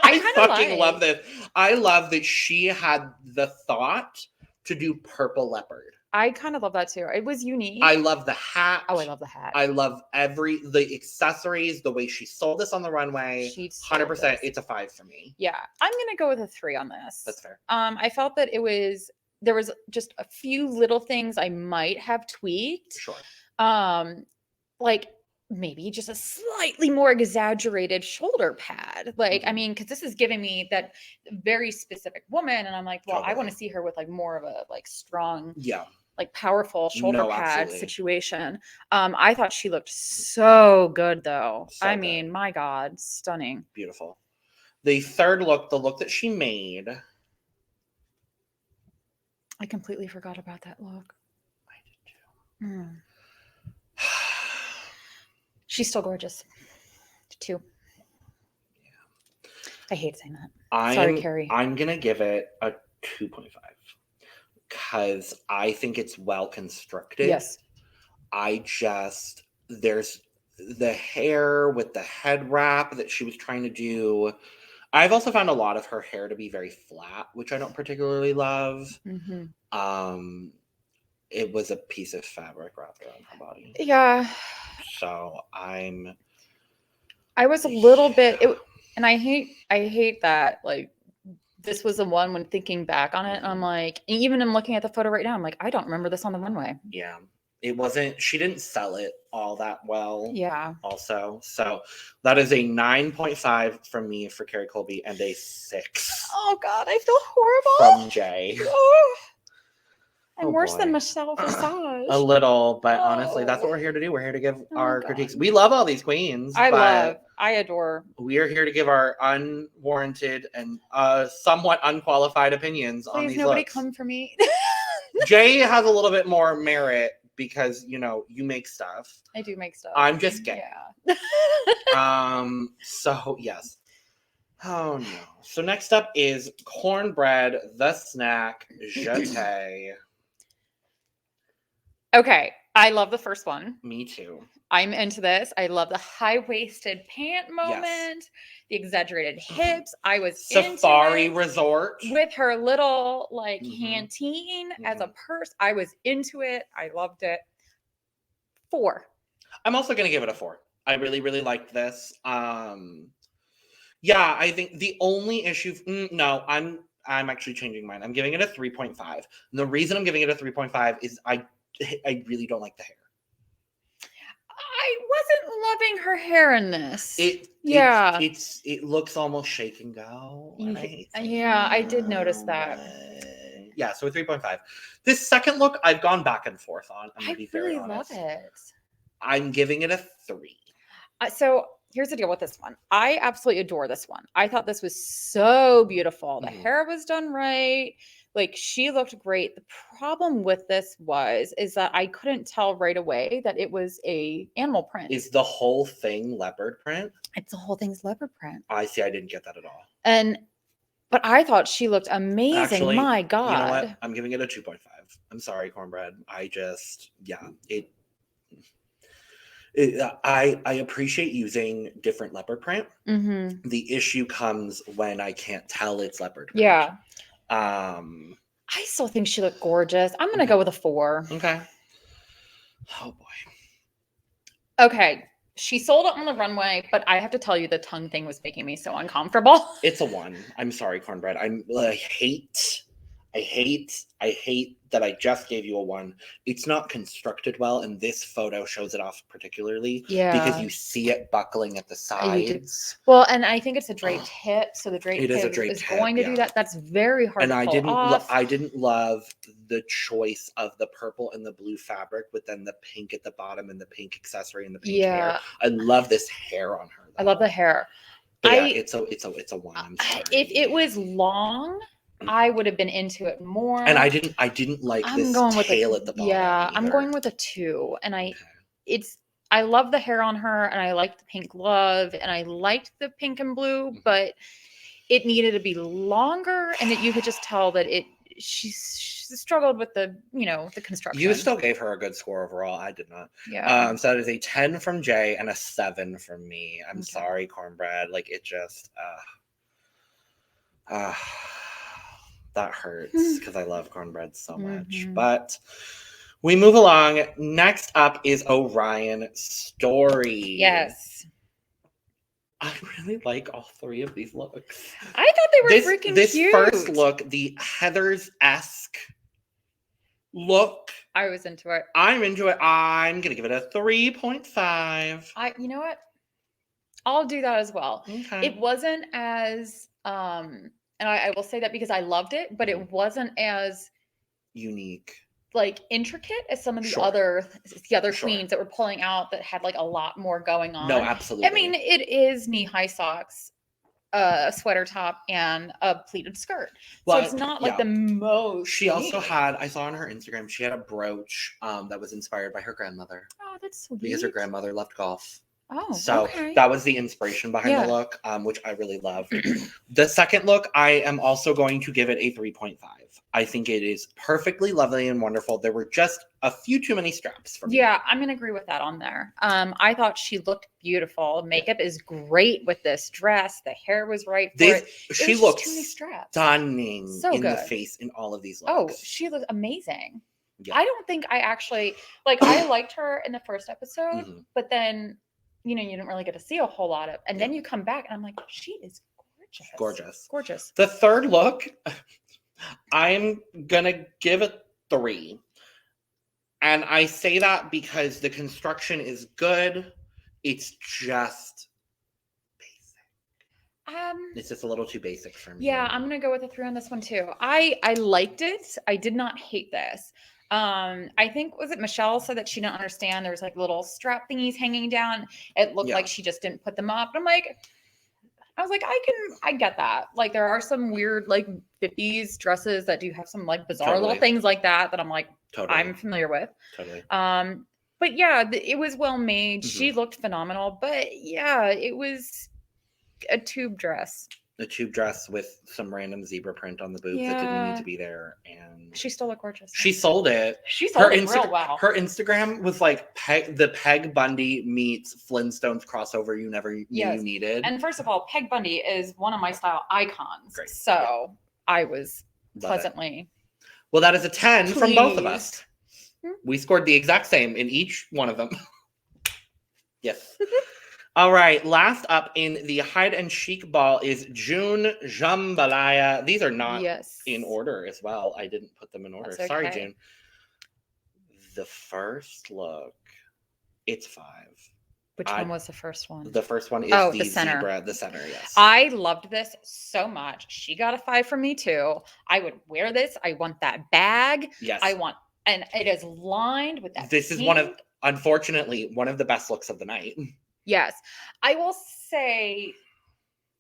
I fucking love this. I love that she had the thought to do purple leopard. I kind of love that too. It was unique. I love the hat. Oh, I love the hat. I love the accessories, the way she sold this on the runway. 100%. It's a 5 for me. Yeah. I'm going to go with a 3 on this. That's fair. I felt that there was just a few little things I might have tweaked. Sure. Maybe just a slightly more exaggerated shoulder pad. Because this is giving me that very specific woman. And I'm like, well, totally. I want to see her with more of a strong, powerful shoulder pad absolutely. Situation. I thought she looked so good though. So good. My God, stunning. Beautiful. The third look, the look that she made. I completely forgot about that look. I did too. She's still gorgeous. 2. Yeah. I hate saying that. Sorry, Kerri. I'm going to give it a 2.5 because I think it's well constructed. Yes. There's the hair with the head wrap that she was trying to do. I've also found a lot of her hair to be very flat, which I don't particularly love. Mm-hmm. it was a piece of fabric wrapped around her body. Yeah. So I was a little bit, and I hate that, like, this was the one when thinking back on it, I'm like, even in looking at the photo right now, I'm like, I don't remember this on the runway. Yeah. It wasn't, she didn't sell it all that well. Yeah. Also. So that is a 9.5 from me for Kerri Colby and a 6. Oh God, I feel horrible. From Jaye. Oh. I'm Oh, worse boy. than Michelle Visage. A little, but honestly, that's what we're here to do. We're here to give our God. critiques. We love all these queens. I adore. We are here to give our unwarranted and somewhat unqualified opinions on Please, these nobody looks. come for me. Jaye has a little bit more merit because, you know, you make stuff. I do make stuff. I'm just gay. Yeah. So, yes. Oh, no. So next up is Kornbread, the snack, Jete. Okay. I love the first one. Me too. I'm into this. I love the high-waisted pant moment, Yes. the exaggerated hips. I was Safari into it. Resort. With her little, like, canteen as a purse. I was into it. I loved it. 4. I'm also going to give it a 4. I really, really liked this. Yeah, I think the only issue... no, I'm actually changing mine. I'm giving it a 3.5. And the reason I'm giving it a 3.5 is I really don't like the hair. I wasn't loving her hair in this. It looks almost shake and go. I did notice that. Yeah, so a 3.5. This second look, I've gone back and forth on. I'm gonna be very really honest. love it. I'm giving it a 3. So here's the deal with this one. I absolutely adore this one. I thought this was so beautiful. The hair was done right. Like, she looked great. The problem with this is that I couldn't tell right away that it was a animal print. Is the whole thing leopard print? It's the whole thing's leopard print. I see. I didn't get that at all. But I thought she looked amazing. Actually, my God. You know what? I'm giving it a 2.5. I'm sorry, Kornbread. I appreciate using different leopard print. The issue comes when I can't tell it's leopard print. Yeah. I still think she looked gorgeous. I'm gonna go with a 4. Okay. Oh boy. Okay. She sold it on the runway, but I have to tell you, the tongue thing was making me so uncomfortable. It's a 1. I'm sorry, Kornbread. I hate that I just gave you a 1. It's not constructed well, and this photo shows it off particularly. Yeah. Because you see it buckling at the sides. Well, and I think it's a draped hip, so the draped hip is going to do that. That's very hard to pull off. I didn't love the choice of the purple and the blue fabric, but then the pink at the bottom and the pink accessory and the pink hair. I love this hair on her, though. I love the hair. But yeah, it's a 1. I'm sorry. If it was long, I would have been into it more. And I didn't like this tail at the bottom. Yeah, either. I'm going with a 2. And I love the hair on her, and I liked the pink glove, and I liked the pink and blue, but it needed to be longer, and that you could just tell that she struggled with the construction. You still gave her a good score overall. I did not. Yeah. So that is a 10 from Jaye and a 7 from me. I'm sorry, Kornbread. Like, it just that hurts because I love Kornbread so much. But we move along. Next up is Orion Story. Yes. I really like all 3 of these looks. I thought they were freaking cute. This first look, the Heathers-esque look. I was into it. I'm into it. I'm going to give it a 3.5. You know what? I'll do that as well. Okay. It wasn't as, and I will say that because I loved it, but it wasn't as unique, like intricate as some of the other queens that were pulling out that had like a lot more going on. No, absolutely. I mean, it is knee-high socks, a sweater top, and a pleated skirt. So it's not like the most. She also had, I saw on her Instagram, she had a brooch that was inspired by her grandmother. Oh, that's sweet. Because her grandmother loved golf. Oh, so okay. That was the inspiration behind the look, which I really love. The second look, I am also going to give it a 3.5. I think it is perfectly lovely and wonderful. There were just a few too many straps for me. Yeah, I'm going to agree with that on there. I thought she looked beautiful. Makeup is great with this dress. The hair was right for it. She looks stunning in the face in all of these looks. Oh, she looked amazing. Yeah. I don't think I actually, like, I liked her in the first episode, Mhm. but then, you know, you didn't really get to see a whole lot of, and then you come back and I'm like, she is gorgeous. Gorgeous. Gorgeous. The third look, I'm gonna give it 3. And I say that because the construction is good. It's just basic. It's just a little too basic for me. Yeah, I'm gonna go with a 3 on this one too. I liked it. I did not hate this. I think, was it Michelle said that she didn't understand there was like little strap thingies hanging down. It looked like she just didn't put them up. And I was like, I get that. Like, there are some weird like 50s dresses that do have some like bizarre little things like that I'm like, I'm familiar with. Totally. But yeah, it was well made. She looked phenomenal. But yeah, it was a tube dress. A tube dress with some random zebra print on the boobs that didn't need to be there, and she still looked gorgeous. She sold it. She sold it real well. Her Instagram was like the Peg Bundy meets Flintstones crossover you never knew you needed. And first of all, Peg Bundy is one of my style icons. Great. So I was pleasantly. Well, that is a 10 from both of us. We scored the exact same in each one of them. Yes. All right, last up in the hide and chic ball is June Jambalaya. These are not in order as well. I didn't put them in order. Okay. Sorry, June. The first look, it's 5. Which one was the first one? The first one is the center. Zebra, the center, yes. I loved this so much. She got a 5 from me too. I would wear this. I want that bag. Yes. And it is lined with that. This is unfortunately, one of the best looks of the night. Yes. I will say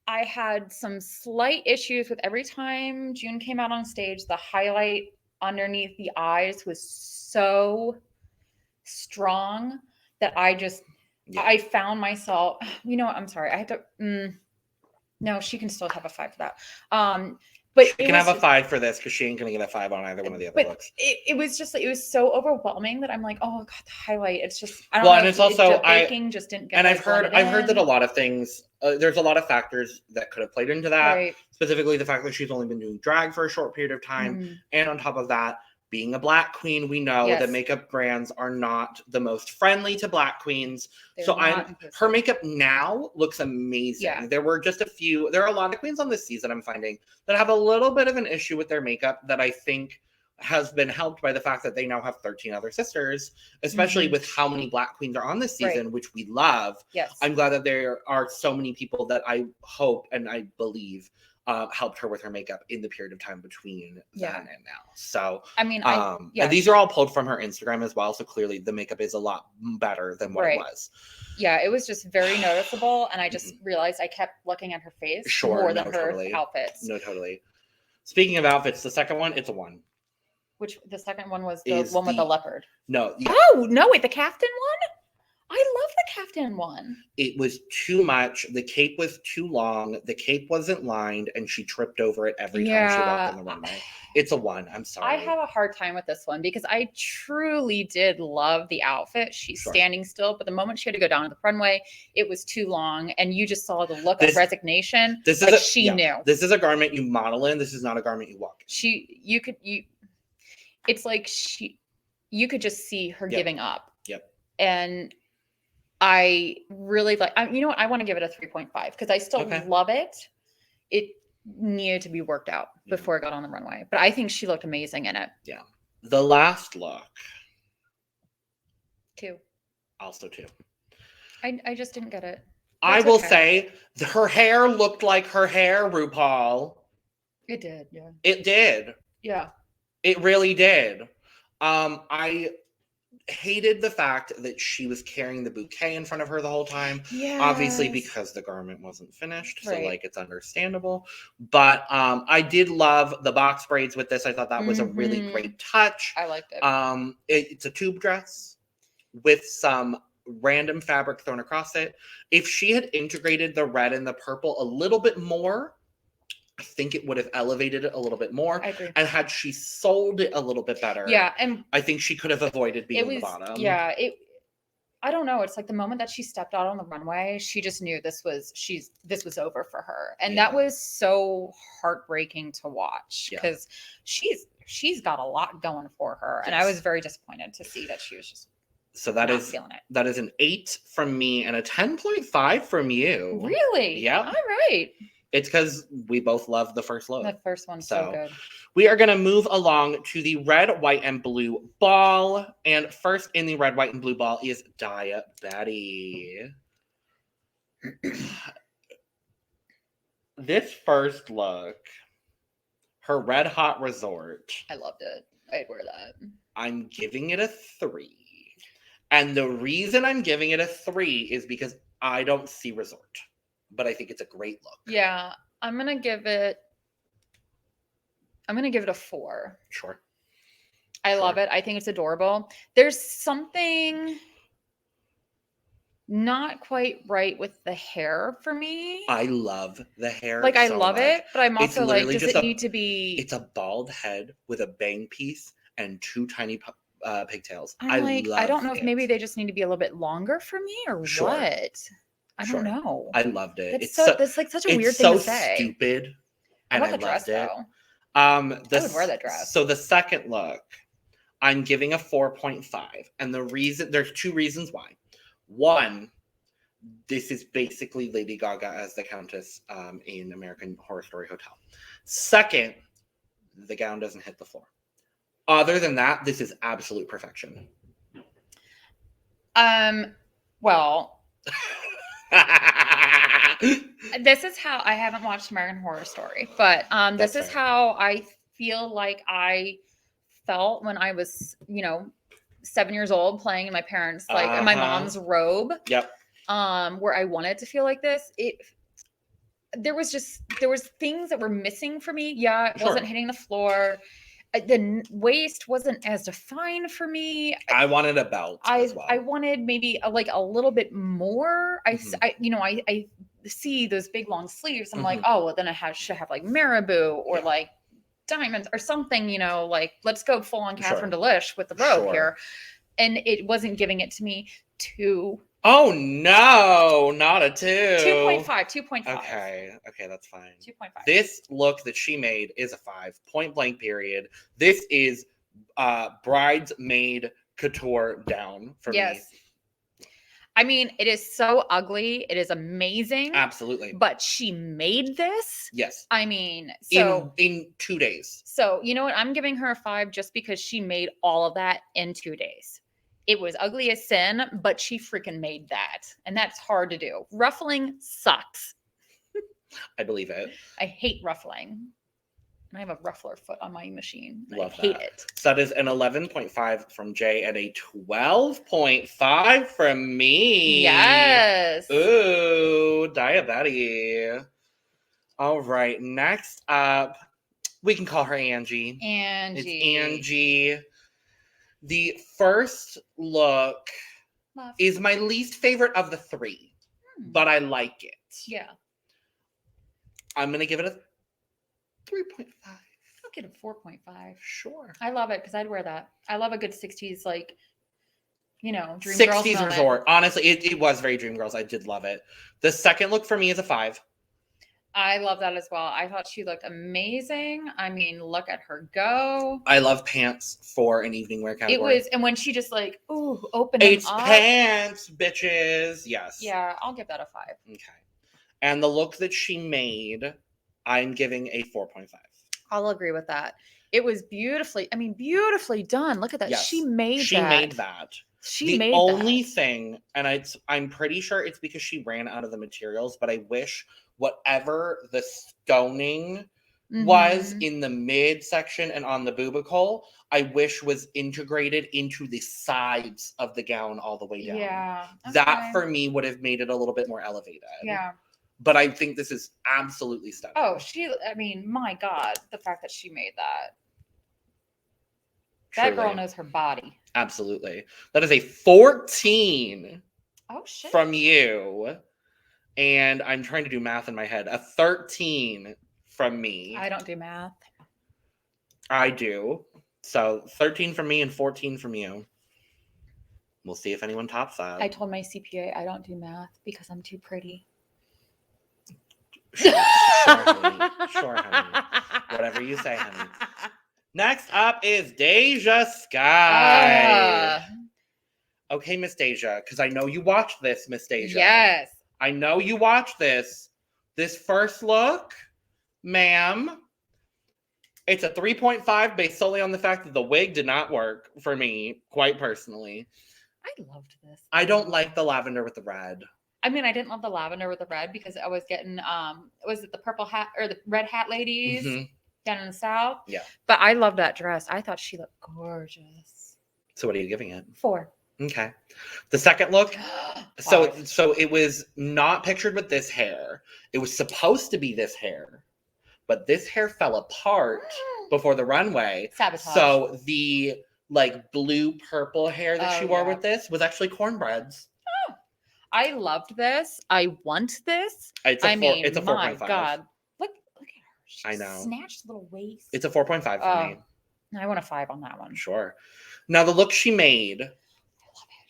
I had some slight issues with every time June came out on stage, the highlight underneath the eyes was so strong that I found myself, you know what, I'm sorry. I had to, no, she can still have a 5 for that. But she can have a 5 for this because she ain't gonna get a 5 on either one of the other looks. It was so overwhelming that I'm like, oh god, the highlight. It's just I don't know. And it's also just didn't get. And I've heard that a lot of things. There's a lot of factors that could have played into that. Right. Specifically, the fact that she's only been doing drag for a short period of time, and on top of that, being a Black queen, we know that makeup brands are not the most friendly to Black queens. Her makeup now looks amazing. Yeah. There are a lot of queens on this season I'm finding that have a little bit of an issue with their makeup that I think has been helped by the fact that they now have 13 other sisters, especially with how many Black queens are on this season, which we love. Yes. I'm glad that there are so many people that I hope and I believe helped her with her makeup in the period of time between then and now. So, I mean, and these are all pulled from her Instagram as well. So clearly the makeup is a lot better than what it was. Yeah, it was just very noticeable. And I just realized I kept looking at her face more than her outfits. No, totally. Speaking of outfits, the second one, it's a 1. Which the second one was the one with the leopard. No. Yeah. Oh, no, wait, the caftan one? I love the caftan one. It was too much. The cape was too long. The cape wasn't lined, and she tripped over it every time she walked on the runway. It's a 1. I'm sorry. I have a hard time with this one because I truly did love the outfit. She's standing still, but the moment she had to go down to the runway, it was too long, and you just saw the look of resignation. She knew. This is a garment you model in. This is not a garment you walk in. It's like you could just see her giving up. Yep. And I really you know what? I want to give it a 3.5 because I still love it. It needed to be worked out before it got on the runway, but I think she looked amazing in it. Yeah. The last look. 2. Also 2. I just didn't get it. I will say her hair looked like her hair, RuPaul. It did, yeah. It did. Yeah. It really did. I hated the fact that she was carrying the bouquet in front of her the whole time. Yeah. Obviously because the garment wasn't finished. So it's understandable. But I did love the box braids with this. I thought that was a really great touch. I liked it. It's a tube dress with some random fabric thrown across it. If she had integrated the red and the purple a little bit more, I think it would have elevated it a little bit more. I agree. And had she sold it a little bit better, and I think she could have avoided being the bottom. Yeah, I don't know. It's like the moment that she stepped out on the runway, she just knew this was over for her. And that was so heartbreaking to watch because she's she's got a lot going for her. And I was very disappointed to see that she was just so not feeling it. That is an 8 from me and a 10.5 from you. Really? Yeah. All right. It's because we both love the first look. The first one's so good. We are going to move along to the red, white, and blue ball. And first in the red, white, and blue ball is Daya Betty. This first look, her red hot resort. I loved it. I'd wear that. I'm giving it a 3. And the reason I'm giving it a 3 is because I don't see resort. But I think it's a great look. Yeah, I'm gonna give it a 4. Sure. I love it. I think it's adorable. There's something not quite right with the hair for me. I love the hair. Like, I love it, but I'm also like, does it need to be? It's a bald head with a bang piece and 2 tiny pigtails. I don't know if maybe they just need to be a little bit longer for me or what. I don't know. I loved it. That's like such a weird thing to say. It's so stupid. And I loved dress, it. Though. I would wear that dress. So the second look, I'm giving a 4.5. And there's 2 reasons why. One, this is basically Lady Gaga as the Countess in American Horror Story Hotel. Second, the gown doesn't hit the floor. Other than that, this is absolute perfection. Well... This is how I haven't watched American Horror Story, but this is how I feel like I felt when I was, 7 years old playing in my parents' in my mom's robe. Yep. Where I wanted to feel like this. There was things that were missing for me. Yeah, it wasn't hitting the floor. The waist wasn't as defined for me. I wanted a belt as well. I wanted maybe a little bit more. I see those big long sleeves. I'm like, oh, well, then I should have like marabou or like diamonds or something, like let's go full on Catherine Delish with the robe here. And it wasn't giving it to me. 2. Oh no, not a 2. 2.5. Okay, that's fine. 2.5. This look that she made is a 5. Point blank period. This is bridesmaid couture down for me. I mean, it is so ugly. It is amazing. Absolutely. But she made this. Yes. I mean, so in 2 days. So you know what? I'm giving her a 5 just because she made all of that in 2 days. It was ugly as sin, but she freaking made that. And that's hard to do. Ruffling sucks. I believe it. I hate ruffling. I have a ruffler foot on my machine. I hate it. So that is an 11.5 from Jaye and a 12.5 from me. Yes. Ooh, Daya Betty. All right. Next up, we can call her Angie. It's Angie. The first look is my least favorite of the 3, but I like it. Yeah. I'm going to give it a 3.5. I'll give it a 4.5. Sure. I love it because I'd wear that. I love a good 60s, dream 60s girls moment. resort. Honestly, it was very dream girls. I did love it. The second look for me is a 5. I love that as well. I thought she looked amazing. I mean, look at her go. I love pants for an evening wear category. And when she just opened it's them up. Pants, bitches. Yes. Yeah, I'll give that a 5. Okay. And the look that she made, I'm giving a 4.5. I'll agree with that. It was beautifully done. Look at that. Yes. She made that. The only thing, and I'm pretty sure it's because she ran out of the materials, but I wish whatever the stoning was in the midsection and on the boobicle, I wish was integrated into the sides of the gown all the way down. Yeah. Okay. That for me would have made it a little bit more elevated. Yeah. But I think this is absolutely stunning. Oh, my God, the fact that she made that. That girl knows her body. Absolutely. That is a 14 from you. And I'm trying to do math in my head. A 13 from me. I don't do math. I do. So 13 from me and 14 from you. We'll see if anyone tops that. I told my CPA I don't do math because I'm too pretty. Sure, honey. Sure, honey. Whatever you say, honey. Next up is DeJa Skye. Okay, Miss DeJa, because I know you watched this, Miss DeJa. Yes. I know you watched this. This first look, ma'am, it's a 3.5 based solely on the fact that the wig did not work for me, quite personally. I loved this. I don't like the lavender with the red. I mean, I didn't love the lavender with the red because I was getting, was it the purple hat or the red hat ladies down in the South? Yeah. But I loved that dress. I thought she looked gorgeous. So what are you giving it? 4. Okay. The second look, so it was not pictured with this hair. It was supposed to be this hair, but this hair fell apart before the runway. Sabotage. So the like blue purple hair that she wore with this was actually cornbreads. Oh, I loved this. I want this. It's a 4.5. My God. Look at her. She I know. Snatched little waist. It's a 4.5 for me. I want a 5 on that one. Sure. Now the look she made,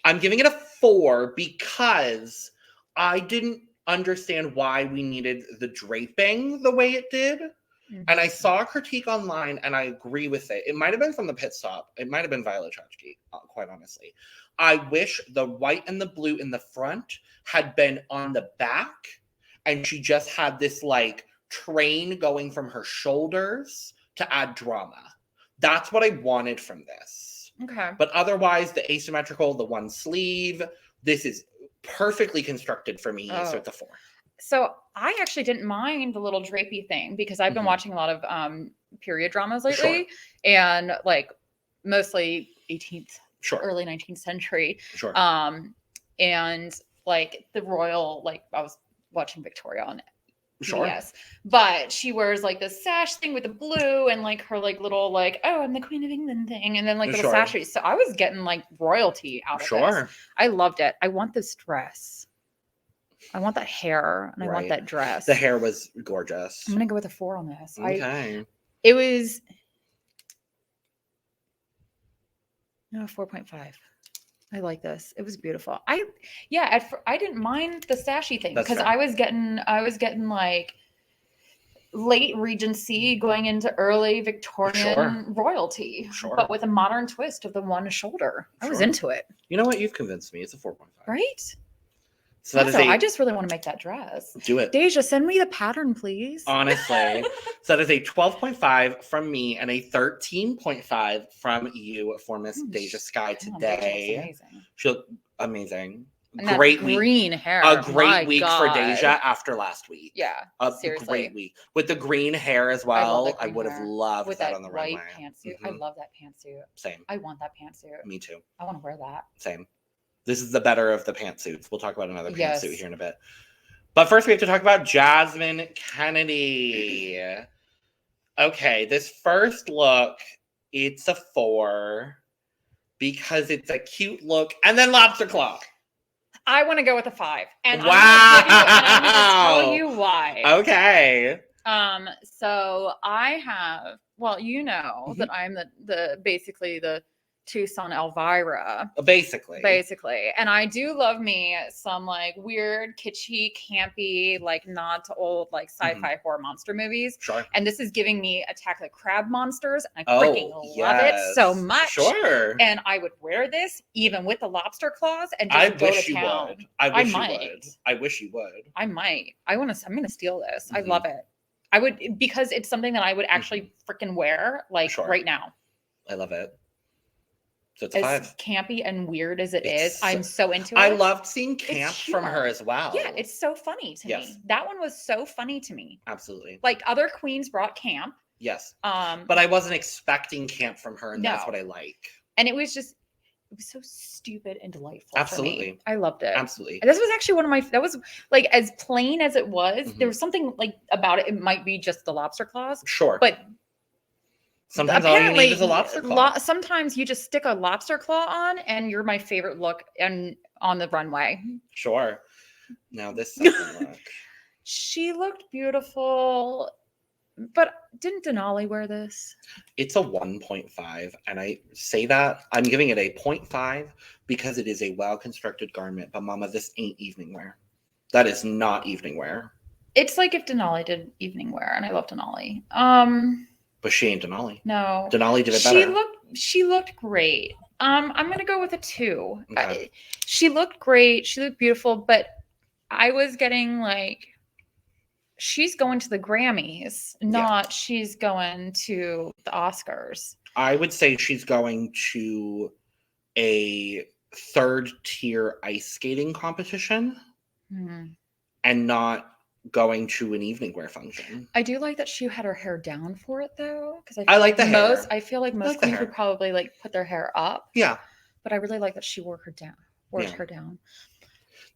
I'm giving it a 4 because I didn't understand why we needed the draping the way it did. And I saw a critique online, and I agree with it. It might have been from the pit stop. It might have been Violet Chachki, quite honestly. I wish the white and the blue in the front had been on the back, and she just had this, like, train going from her shoulders to add drama. That's what I wanted from this. Okay. But otherwise, the asymmetrical, the one sleeve, this is perfectly constructed for me, so it's a 4. So I actually didn't mind the little drapey thing because I've been watching a lot of period dramas lately, and like mostly 18th, early 19th century. And like the royal, like I was watching Victoria on yes, but she wears like this sash thing with the blue and like her like little like, oh, I'm the Queen of England thing, and then like little sashes. So I was getting like royalty out of this. I loved it. I want this dress. I want that hair and I want that dress. The hair was gorgeous. I'm gonna go with a 4 on this. Okay. It was 4.5. I like this. It was beautiful. I didn't mind the sashy thing because I was getting like late Regency going into early Victorian royalty, but with a modern twist of the one shoulder. I was into it. You know what? You've convinced me. It's a 4.5. Right? So that I just really want to make that dress. Do it. DeJa, send me the pattern, please. Honestly. So that is a 12.5 from me and a 13.5 from you for Miss DeJa Skye today. Amazing. She looked amazing. And great week. Green hair. A great week for DeJa after last week. Yeah. Seriously. Great week. With the green hair as well. I would have loved that on the runway. With that white pantsuit. I love that pantsuit. Same. I want that pantsuit. Me too. I want to wear that. Same. This is the better of the pantsuits. We'll talk about another pantsuit here in a bit. But first we have to talk about Jasmine Kennedie. Okay, this first look, it's a 4 because it's a cute look. And then lobster claw. I want to go with a 5. And wow. I'm going to tell you why. Okay. So I have, well, you know that I'm the basically the Tucson Elvira. Basically. And I do love me some like weird, kitschy, campy, like nod to old like sci-fi horror monster movies. And this is giving me Attack the Crab Monsters. And I freaking love it so much. And I would wear this even with the lobster claws and just go to town. I wish you would. I wish you would. I might. I'm going to steal this. I love it. I would, because it's something that I would actually freaking wear like right now. I love it. So it's a 5. As campy and weird as it is, I'm so into it. I loved seeing camp from her as well. Yeah, it's so funny to me. That one was so funny to me. Absolutely. Like other queens brought camp. Yes. But I wasn't expecting camp from her, and that's what I like. And it was so stupid and delightful. Absolutely. For me. I loved it. Absolutely. And this was actually that was like as plain as it was, there was something like about it. It might be just the lobster claws. But sometimes all you need is a lobster claw. Sometimes you just stick a lobster claw on, and you're my favorite look and on the runway. Now this second look. She looked beautiful, but didn't Denali wear this? It's a 1.5, and I say that I'm giving it a 0.5 because it is a well-constructed garment. But Mama, this ain't evening wear. That is not evening wear. It's like if Denali did evening wear, and I love Denali. But she ain't Denali. No. Denali did it better. She looked great. I'm gonna go with a 2. Okay. She looked great. She looked beautiful, but I was getting like, she's going to the Grammys, not she's going to the Oscars. I would say she's going to a 3rd tier ice skating competition and not going to an evening wear function. I do like that she had her hair down for it though, because I like the hair. I feel like most queens would probably like put their hair up. Yeah, but I really like that she wore her down. Her down.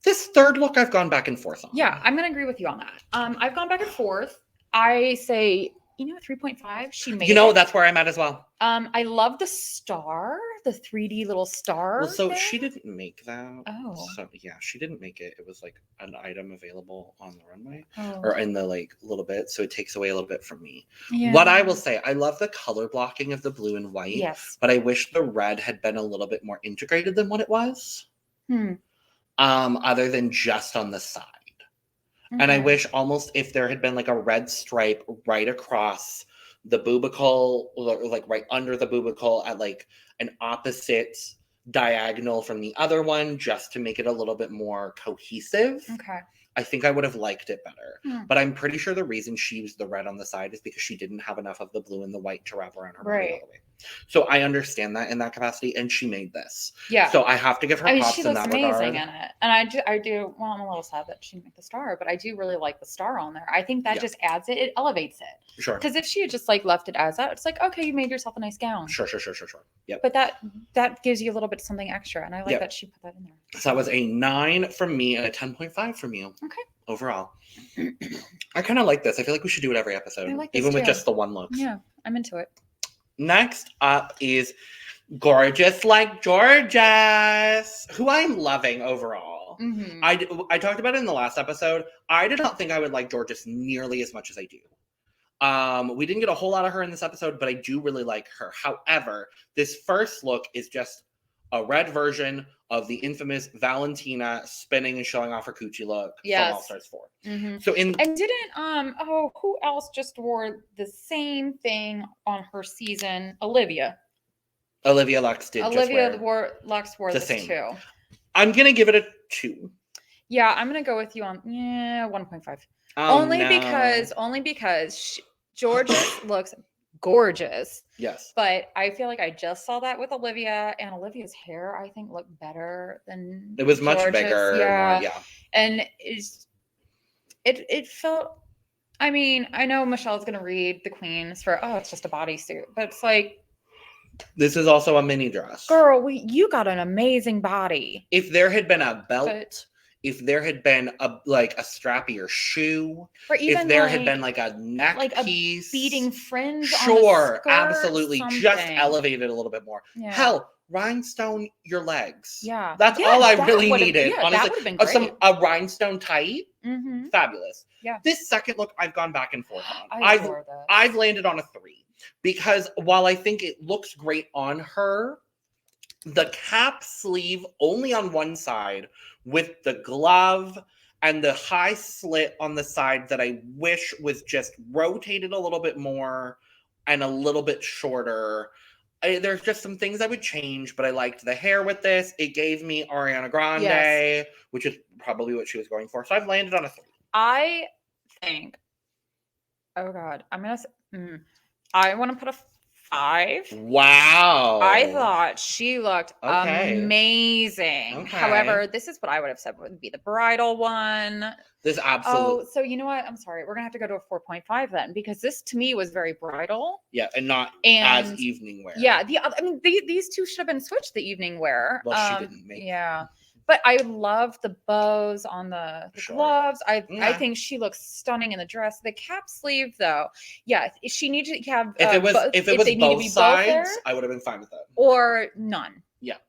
This 3rd look, I've gone back and forth on. Yeah, I'm gonna agree with you on that. I've gone back and forth. I say, 3.5. She made it. That's where I'm at as well. I love the star, the 3D little star. Well, so she didn't make that. Oh. So yeah, she didn't make it. It was like an item available on the runway or in the like little bit. So it takes away a little bit from me. Yeah. What I will say, I love the color blocking of the blue and white. Yes. But I wish the red had been a little bit more integrated than what it was. Other than just on the side. And I wish almost if there had been like a red stripe right across the boobicle, or like right under the boobicle at like an opposite diagonal from the other one, just to make it a little bit more cohesive. Okay. I think I would have liked it better. But I'm pretty sure the reason she used the red on the side is because she didn't have enough of the blue and the white to wrap around her body all the way. So I understand that in that capacity, and she made this. Yeah. So I have to give her props in that regard. She looks amazing in it. And I do, well, I'm a little sad that she didn't make the star, but I do really like the star on there. I think that just adds it. It elevates it. Sure. Because if she had just like left it as that, it's like, okay, you made yourself a nice gown. Sure. Yep. But that gives you a little bit something extra. And I like that she put that in there. So that was a 9 from me and a 10.5 from you. Okay. Overall. I kind of like this. I feel like we should do it every episode. I like this even with just the one look. Yeah, I'm into it. Next up is Gorgeous Like Jorgeous, who I'm loving overall. I talked about it in the last episode. I did not think I would like Jorgeous nearly as much as I do. We didn't get a whole lot of her in this episode, but I do really like her. However, this first look is just a red version of the infamous Valentina spinning and showing off her coochie look from All Stars 4. So and didn't who else just wore the same thing on her season? Olivia Lux wore the this same too. I'm gonna give it a 2. Yeah, I'm gonna go with you on 1.5. Only because Jorgeous looks gorgeous. Yes. But I feel like I just saw that with Olivia, and Olivia's hair, I think, looked better than it was much Jorgeous. bigger. Yeah. And it felt, I mean, I know Michelle's going to read the queens for, it's just a bodysuit, but it's like, this is also a mini dress. Girl, you got an amazing body. If there had been a belt, if there had been a strappier shoe, or even if there had been like a neck piece, a beading fringe, sure, on the skirt, absolutely, something. Just elevated a little bit more. Yeah. Hell, rhinestone your legs. Yeah, that's all I really needed. Yeah, honestly, that would have been great. A rhinestone tight, fabulous. Yeah, this second look I've gone back and forth on. I've landed on a 3 because while I think it looks great on her, the cap sleeve only on one side with the glove and the high slit on the side that I wish was just rotated a little bit more and a little bit shorter. There's just some things I would change, but I liked the hair with this. It gave me Ariana Grande, which is probably what she was going for. So I've landed on a 3. I think, I want to put a 5. Wow. I thought she looked amazing. Okay. However, this is what I would have said would be the bridal one. This absolutely. Oh, so you know what? I'm sorry. We're going to have to go to a 4.5 then, because this to me was very bridal. Yeah, and not as evening wear. Yeah, these two should have been switched the evening wear. Well, she didn't make Yeah. But I love the bows on the gloves. I think she looks stunning in the dress. The cap sleeve, though, she needed to have. If it was both sides, I would have been fine with that. Or none. Yeah.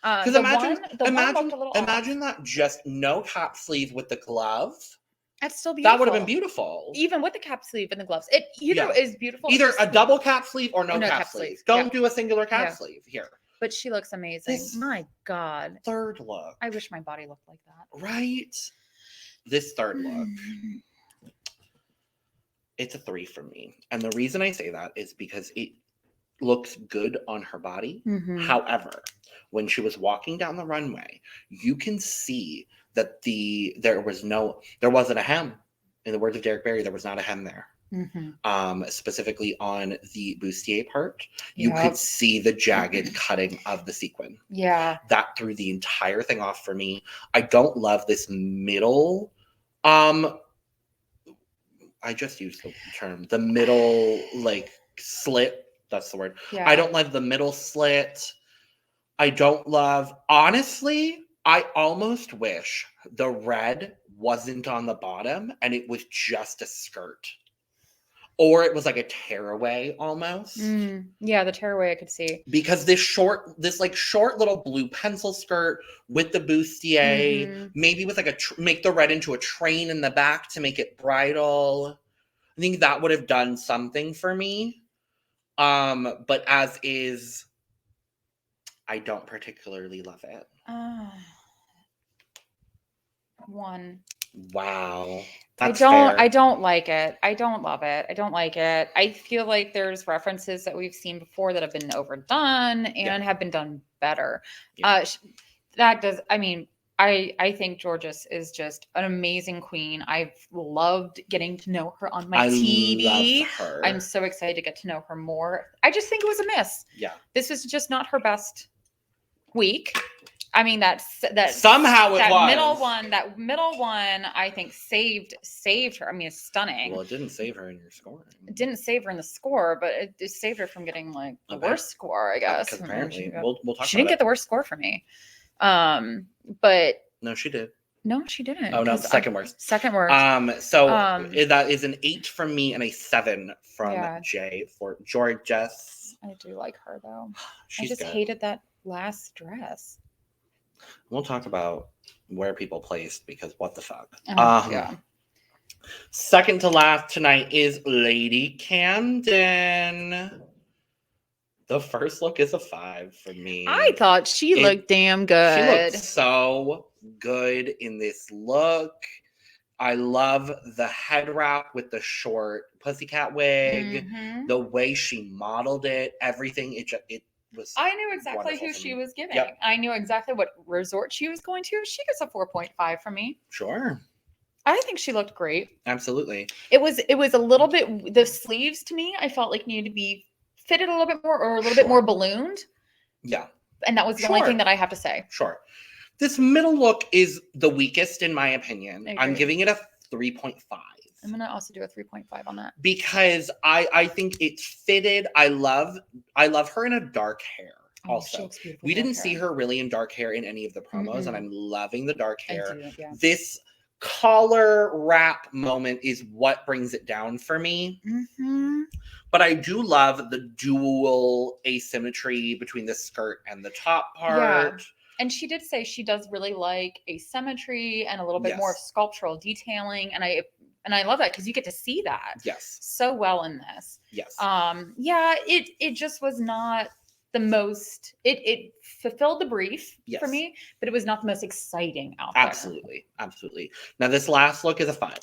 Because imagine that just no cap sleeve with the glove. That's still beautiful. That would have been beautiful. Even with the cap sleeve and the gloves, it is beautiful. Either a double cap sleeve or no cap sleeve. Don't do a singular cap sleeve here. But she looks amazing. My God. Third look. I wish my body looked like that. Right? This third look. It's a 3 for me. And the reason I say that is because it looks good on her body. Mhm. However, when she was walking down the runway, you can see that there wasn't a hem. In the words of Derek Barry, there was not a hem there. Specifically on the bustier part, you could see the jagged cutting of the sequin. Yeah. That threw the entire thing off for me. I don't love this middle, I just used the term, the middle, like, slit. That's the word. Yeah. I don't like the middle slit. I don't love, honestly, I almost wish the red wasn't on the bottom and it was just a skirt. Or it was like a tearaway almost. Yeah, the tearaway I could see. Because this short little blue pencil skirt with the bustier, maybe with like make the red into a train in the back to make it bridal. I think that would have done something for me. But as is, I don't particularly love it. 1. Wow. I don't like it. I don't love it. I don't like it. I feel like there's references that we've seen before that have been overdone and have been done better. Yeah. I think Jorgeous is just an amazing queen. I've loved getting to know her on my TV. Love her. I'm so excited to get to know her more. I just think it was a miss. Yeah. This was just not her best week. I mean, that somehow it that was. middle one, I think saved her. I mean, it's stunning. Well, it didn't save her in your scoring. It didn't save her in the score, but it saved her from getting like the worst score, I guess. Because apparently, we'll talk about it. She didn't get the worst score for me. But no, she did. No, she didn't. Oh no, second worst. Second worst. So that is an 8 from me and a 7 from Jaye for Jorgeous. I do like her though. She's I just good. hated that last dress. We'll talk about where people placed because what the fuck. Yeah. Second to last tonight is Lady Camden. The first look is a 5 for me. I thought she looked damn good. She looked so good in this look. I love the head wrap with the short pussycat wig, the way she modeled it, everything. It was. I knew exactly who she was giving. Yep. I knew exactly what resort she was going to. She gets a 4.5 from me. Sure. I think she looked great. Absolutely. It was a little bit, the sleeves to me, I felt like needed to be fitted a little bit more or a little bit more ballooned. Yeah. And that was the only thing that I have to say. Sure. This middle look is the weakest in my opinion. I'm giving it a 3.5. I'm going to also do a 3.5 on that. Because I think it's fitted. I love her in a dark hair. Also, we didn't see her really in dark hair in any of the promos, and I'm loving the dark hair. This collar wrap moment is what brings it down for me. But I do love the dual asymmetry between the skirt and the top part. Yeah. And she did say she does really like asymmetry and a little bit more sculptural detailing. And I love that because you get to see that so well in this. Yes. It just was not the most, it fulfilled the brief for me, but it was not the most exciting out there. Absolutely. Now this last look is a 5.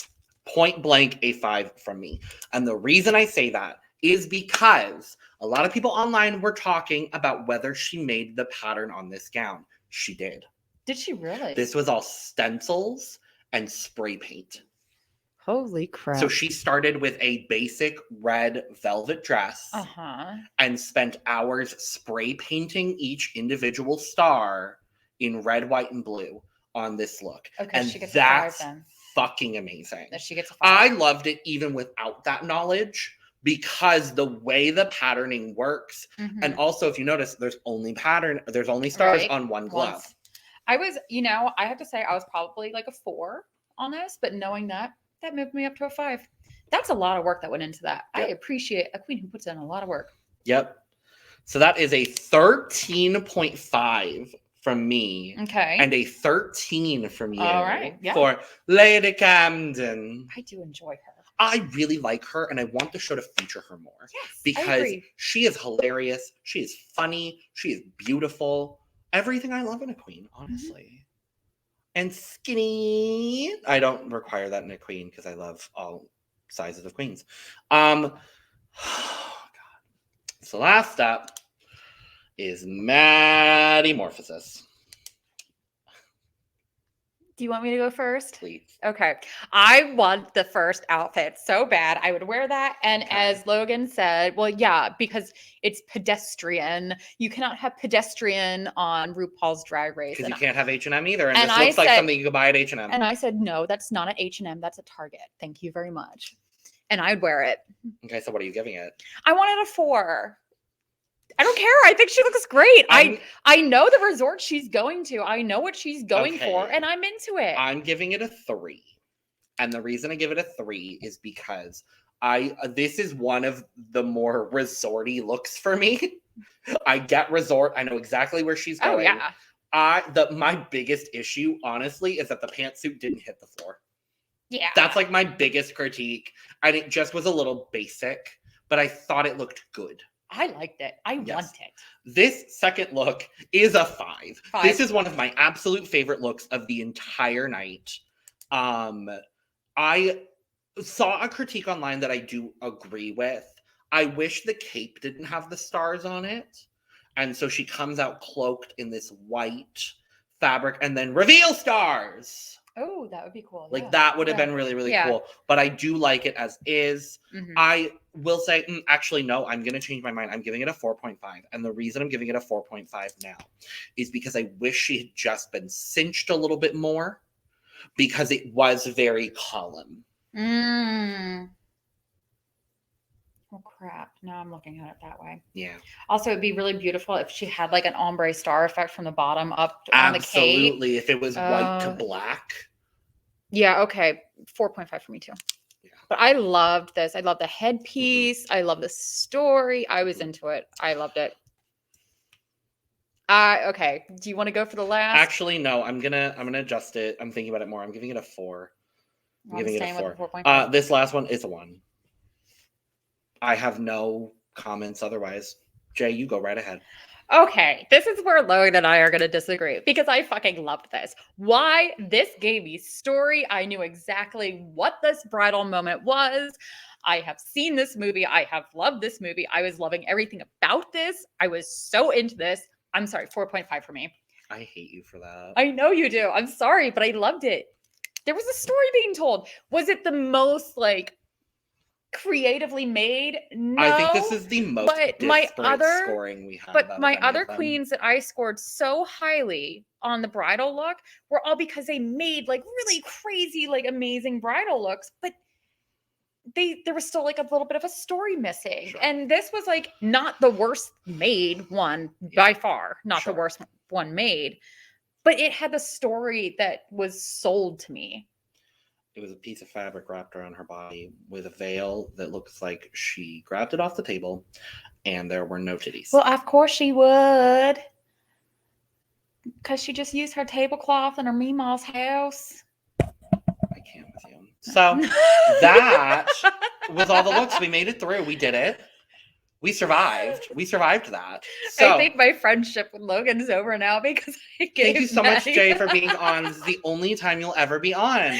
Point blank a 5 from me. And the reason I say that is because a lot of people online were talking about whether she made the pattern on this gown. She did. Did she really? This was all stencils and spray paint. Holy crap. So she started with a basic red velvet dress and spent hours spray painting each individual star in red, white, and blue on this look. Okay, and she gets that's a 5 then. Fucking amazing. She gets a 5. I loved it even without that knowledge because the way the patterning works, and also if you notice, there's only stars on one glove. I was, I have to say I was probably like a 4 on this, but knowing that moved me up to a 5. That's a lot of work that went into that. Yep. I appreciate a queen who puts in a lot of work. Yep. So that is a 13.5 from me. Okay. And a 13 from you. All right. Yeah. For Lady Camden. I do enjoy her. I really like her and I want the show to feature her more. Yes. Because she is hilarious. She is funny. She is beautiful. Everything I love in a queen, honestly. And skinny. I don't require that in a queen because I love all sizes of queens. Oh, God. So last up is Maddy Morphosis. Do you want me to go first? Please. Okay. I want the first outfit so bad. I would wear that. And as Logan said, well, yeah, because it's pedestrian. You cannot have pedestrian on RuPaul's Drag Race. Because you can't have H&M either. And this I looks like said- something you could buy at H&M. And I said, no, that's not an H&M. That's a Target. Thank you very much. And I'd wear it. Okay, so what are you giving it? I wanted a 4. I don't care. I think she looks great. I know the resort she's going to. I know what she's going for, and I'm into it. I'm giving it a 3. And the reason I give it a 3 is because this is one of the more resorty looks for me. I get resort. I know exactly where she's going. Oh, yeah. My biggest issue, honestly, is that the pantsuit didn't hit the floor. Yeah. That's like my biggest critique. And it just was a little basic, but I thought it looked good. I liked it. I want it. This second look is a 5. This is one of my absolute favorite looks of the entire night. I saw a critique online that I do agree with. I wish the cape didn't have the stars on it. And so she comes out cloaked in this white fabric and then reveal stars. Oh, that would be cool. Like that would have been really, really cool. But I do like it as is. Mm-hmm. I will say, actually, no, I'm going to change my mind. I'm giving it a 4.5. And the reason I'm giving it a 4.5 now is because I wish she had just been cinched a little bit more because it was very column. Oh, crap. Now I'm looking at it that way. Yeah. Also, it'd be really beautiful if she had like an ombre star effect from the bottom up on the cape. Absolutely. If it was white to black. Yeah. Okay. 4.5 for me too. Yeah. But I loved this. I love the headpiece. I love the story. I was into it. I loved it. Okay. Do you want to go for the last? Actually, no. I'm gonna adjust it. I'm thinking about it more. I'm giving it a 4. I'm giving it a 4. 4.5. This last one is a 1. I have no comments otherwise. Jaye, you go right ahead. Okay, this is where Logan and I are going to disagree because I fucking loved this. Why? This gave me story. I knew exactly what this bridal moment was. I have seen this movie. I have loved this movie. I was loving everything about this. I was so into this. I'm sorry, 4.5 for me. I hate you for that. I know you do. I'm sorry, but I loved it. There was a story being told. Was it the most like creatively made? No, I think this is the most scoring we have. But my other queens that I scored so highly on the bridal look were all because they made like really crazy, like amazing bridal looks, but there was still like a little bit of a story missing. Sure. And this was like not the worst made one by far, not the worst one made, but it had the story that was sold to me. It was a piece of fabric wrapped around her body with a veil that looks like she grabbed it off the table and there were no titties. Well, of course she would. Because she just used her tablecloth in her Meemaw's house. I can't with you. So that was all the looks. We made it through. We did it. We survived. We survived that. So, I think my friendship with Logan's over now because I gave thank you so much, Jaye, for being on. This is the only time you'll ever be on.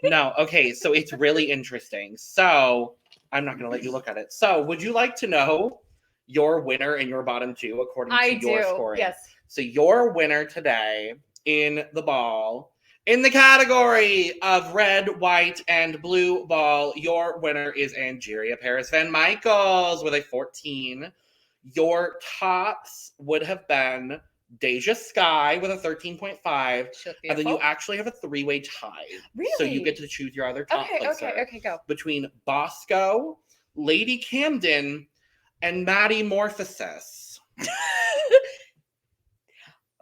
No, okay, so it's really interesting. So I'm not going to let you look at it. So would you like to know your winner and your bottom two according to your scoring? Yes. So your winner today in the ball, in the category of red, white, and blue ball, your winner is Angeria Paris VanMicheals with a 14. Your tops would have been DeJa Skye with a 13.5. And then you actually have a 3-way tie. Really? So you get to choose your other top placer. Okay, go. Between Bosco, Lady Camden, and Maddy Morphosis.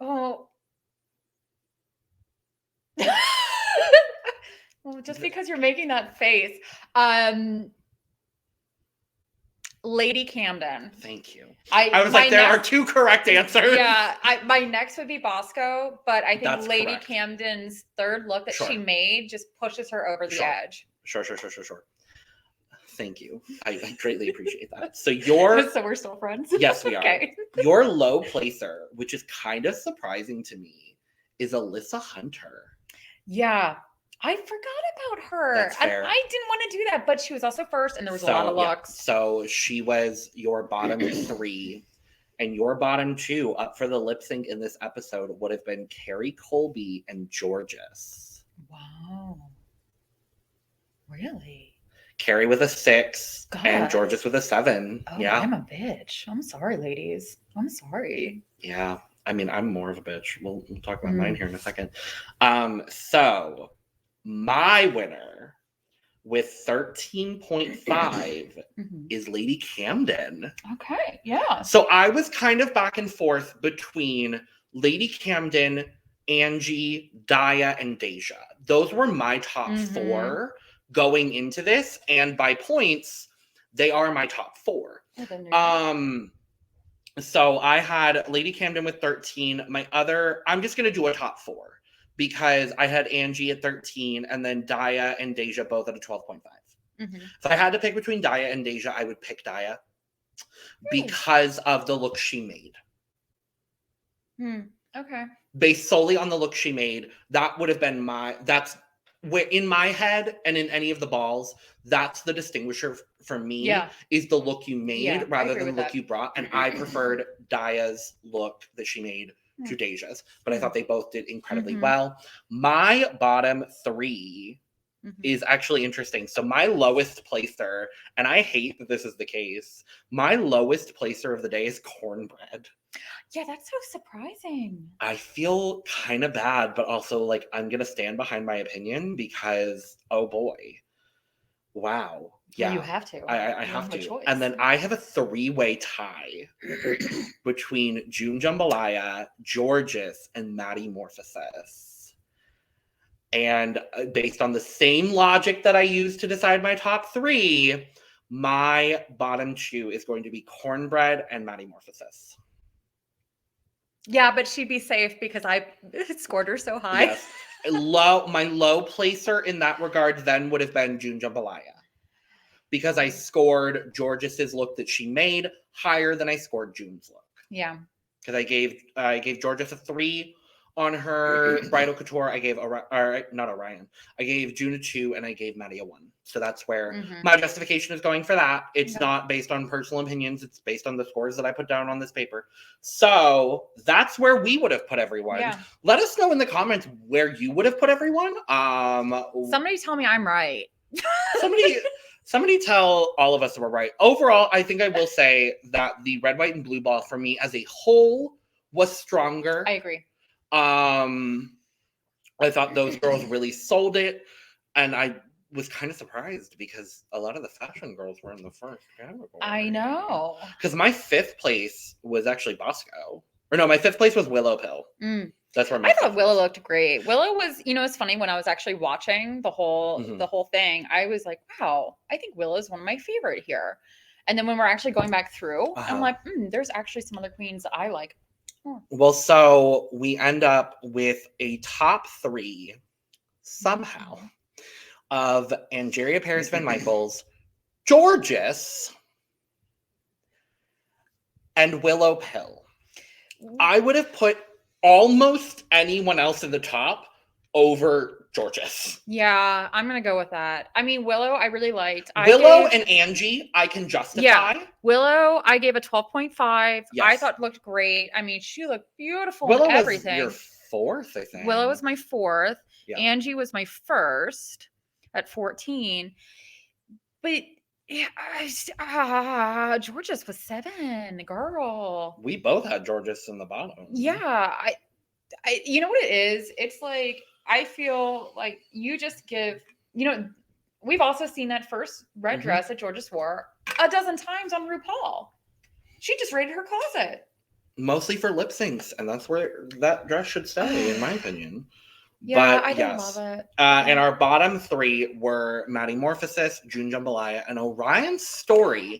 Oh. Well, just because you're making that face. Lady Camden. Thank you. I was like, there are 2 correct answers. Yeah, my next would be Bosco, but I think That's Lady correct. Camden's third look that she made just pushes her over the edge. Sure. Thank you. I greatly appreciate that. So we're still friends? Yes, we are. Okay. Your low placer, which is kind of surprising to me, is Alyssa Hunter. Yeah. I forgot about her. That's fair. And I didn't want to do that, but she was also first, and there was a lot of looks. So she was your bottom 3, and your bottom 2 up for the lip sync in this episode would have been Kerri Colby and Jorgeous. Wow. Really? Kerri with a 6 and Jorgeous with a 7. Oh, yeah. I'm a bitch. I'm sorry, ladies. I'm sorry. Yeah. I mean, I'm more of a bitch. We'll talk about mine here in a second. So my winner with 13.5 is Lady Camden. Okay, yeah. So I was kind of back and forth between Lady Camden, Angie, Daya, and DeJa. Those were my top 4 going into this, and by points, they are my top 4. So I had Lady Camden with 13. I'm just going to do a top 4 because I had Angie at 13 and then Daya and DeJa both at a 12.5. If I had to pick between Daya and DeJa, I would pick Daya because of the look she made. Okay. Based solely on the look she made, that would have been that's where in my head and in any of the balls, that's the distinguisher for me is the look you made rather than the look you brought. And I preferred Daya's look that she made to DeJa's, but I thought they both did incredibly well. My bottom 3 is actually interesting. So my lowest placer, and I hate that this is the case, my lowest placer of the day is Kornbread. Yeah, that's so surprising. I feel kind of bad, but also like I'm going to stand behind my opinion because, oh boy. Wow. Yeah. You have to. I have to. Choice. And then I have a 3-way tie between June Jambalaya, Jorgeous, and Maddy Morphosis. And based on the same logic that I used to decide my top 3, my bottom 2 is going to be Kornbread and Maddy Morphosis. Yeah, but she'd be safe because I scored her so high. Yes. My low placer in that regard then would have been June Jambalaya. Because I scored Jorgeous's look that she made higher than I scored June's look. Yeah. Because I gave Jorgeous a 3 on her bridal couture. I gave not Orion. I gave June a 2 and I gave Maddy a 1. So that's where my justification is going for that. It's not based on personal opinions. It's based on the scores that I put down on this paper. So that's where we would have put everyone. Yeah. Let us know in the comments where you would have put everyone. Somebody tell me I'm right. Somebody tell all of us that we're right. Overall, I think I will say that the red, white, and blue ball for me as a whole was stronger. I agree. I thought those girls really sold it, and I was kind of surprised because a lot of the fashion girls were in the first category. I know. Because my 5th place was actually Bosco. Or no, my 5th place was Willow Pill. That's where I thought Willow looked great. Willow was, it's funny when I was actually watching the whole thing, I was like, wow, I think Willow is one of my favorite here. And then when we're actually going back through, I'm like, there's actually some other queens that I like. Well, so we end up with a top 3 somehow of Angeria Paris VanMicheals, Jorgeous, and Willow Pill. I would have put almost anyone else in the top over Jorgeous. Yeah, I'm going to go with that. I mean, Willow, I really liked. Willow and Angie, I can justify. Yeah, Willow, I gave a 12.5. Yes. I thought looked great. I mean, she looked beautiful and everything. Willow was your 4th, I think. Willow was my 4th. Yeah. Angie was my 1st at 14. But Jorgeous was 7, girl. We both had Jorgeous in the bottom. Yeah, I you know what it is? It's like I feel like you just give. We've also seen that first red dress that Jorgeous wore a dozen times on RuPaul. She just raided her closet. Mostly for lip syncs, and that's where that dress should stay, in my opinion. Yeah, I didn't love it. And our bottom 3 were Maddy Morphosis, June Jambalaya, and Orion Story.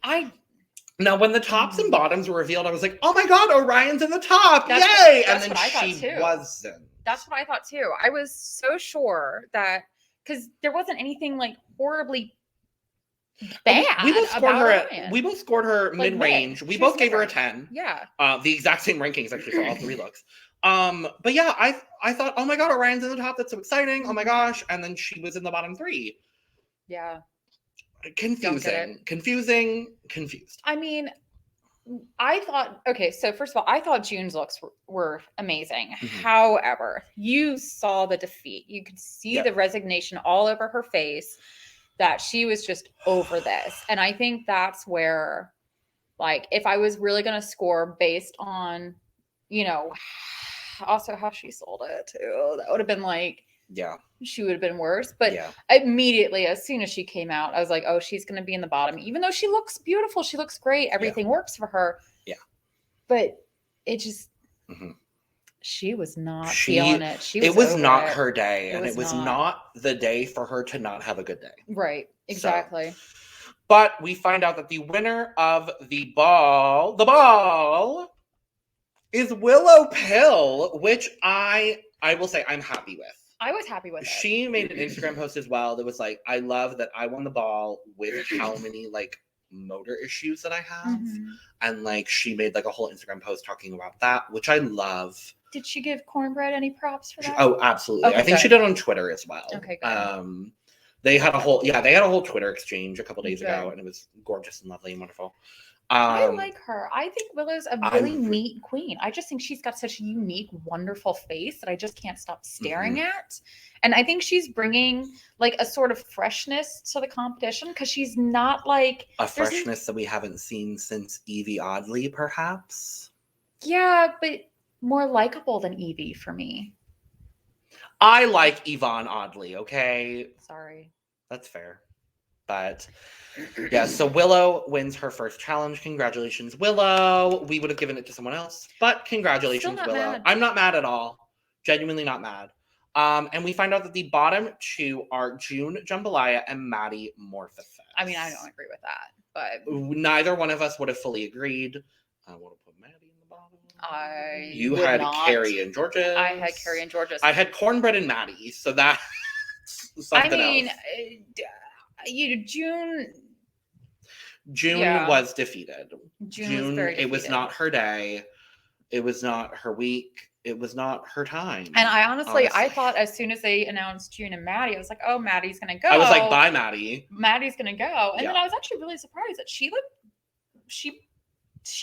Now, when the tops and bottoms were revealed, I was like, oh my God, Orion's in the top. Yay! And then she wasn't. That's what I thought too. I was so sure that, because there wasn't anything like horribly bad. We both scored her mid-range. We both gave her a 10. Yeah. The exact same rankings actually for all 3 looks. But yeah, I thought, oh my God, Orion's in the top. That's so exciting. Oh my gosh. And then she was in the bottom 3. Yeah. Confusing. Confused. I mean, I thought, okay, so first of all, I thought June's looks were amazing. Mm-hmm. However, you saw the defeat. You could see the resignation all over her face, that she was just over this. And I think that's where, like, if I was really going to score based on, you know, also how she sold it too, that would have been like, she would have been worse. But immediately, as soon as she came out, I was like, oh, she's going to be in the bottom. Even though she looks beautiful, she looks great. Everything works for her. Yeah. But it just, she was not feeling it. It was not her day. And it was not the day for her to not have a good day. Right. Exactly. So, but we find out that the winner of the ball is Willow Pill, which I will say I'm happy with. I was happy with it. She made an Instagram post as well that was like, I love that I won the ball with how many like motor issues that I have. And like she made like a whole Instagram post talking about that, which I love. Did she give Kornbread any props for that? Oh, absolutely. Okay, I think she did on Twitter as well. Okay, good. They had a whole Twitter exchange a couple days ago, and it was gorgeous and lovely and wonderful. I like her. I think Willow's a really neat queen. I just think she's got such a unique, wonderful face that I just can't stop staring at. And I think she's bringing like a sort of freshness to the competition, because she's not like a freshness that we haven't seen since Evie Oddly, perhaps. Yeah, but more likable than Evie for me. I like Yvonne Oddly, okay? Sorry. That's fair. But yeah, so Willow wins her first challenge. Congratulations, Willow. We would have given it to someone else, but congratulations, Willow. Mad. I'm not mad at all. Genuinely not mad. And we find out that the bottom 2 are June, Jambalaya, and Maddy Morphosis. I mean, I don't agree with that, but neither one of us would have fully agreed. I want to put Maddy in the bottom. You had Kerri and Jorgeous. I had Kerri and Jorgeous. I had Kornbread and Maddy, so that's something else. June was defeated. June was very defeated. It was not her day. It was not her week. It was not her time. And I honestly, I thought as soon as they announced June and Maddy, I was like, oh, Maddy's going to go. I was like, bye, Maddy. Maddie's going to go. And then I was actually really surprised that she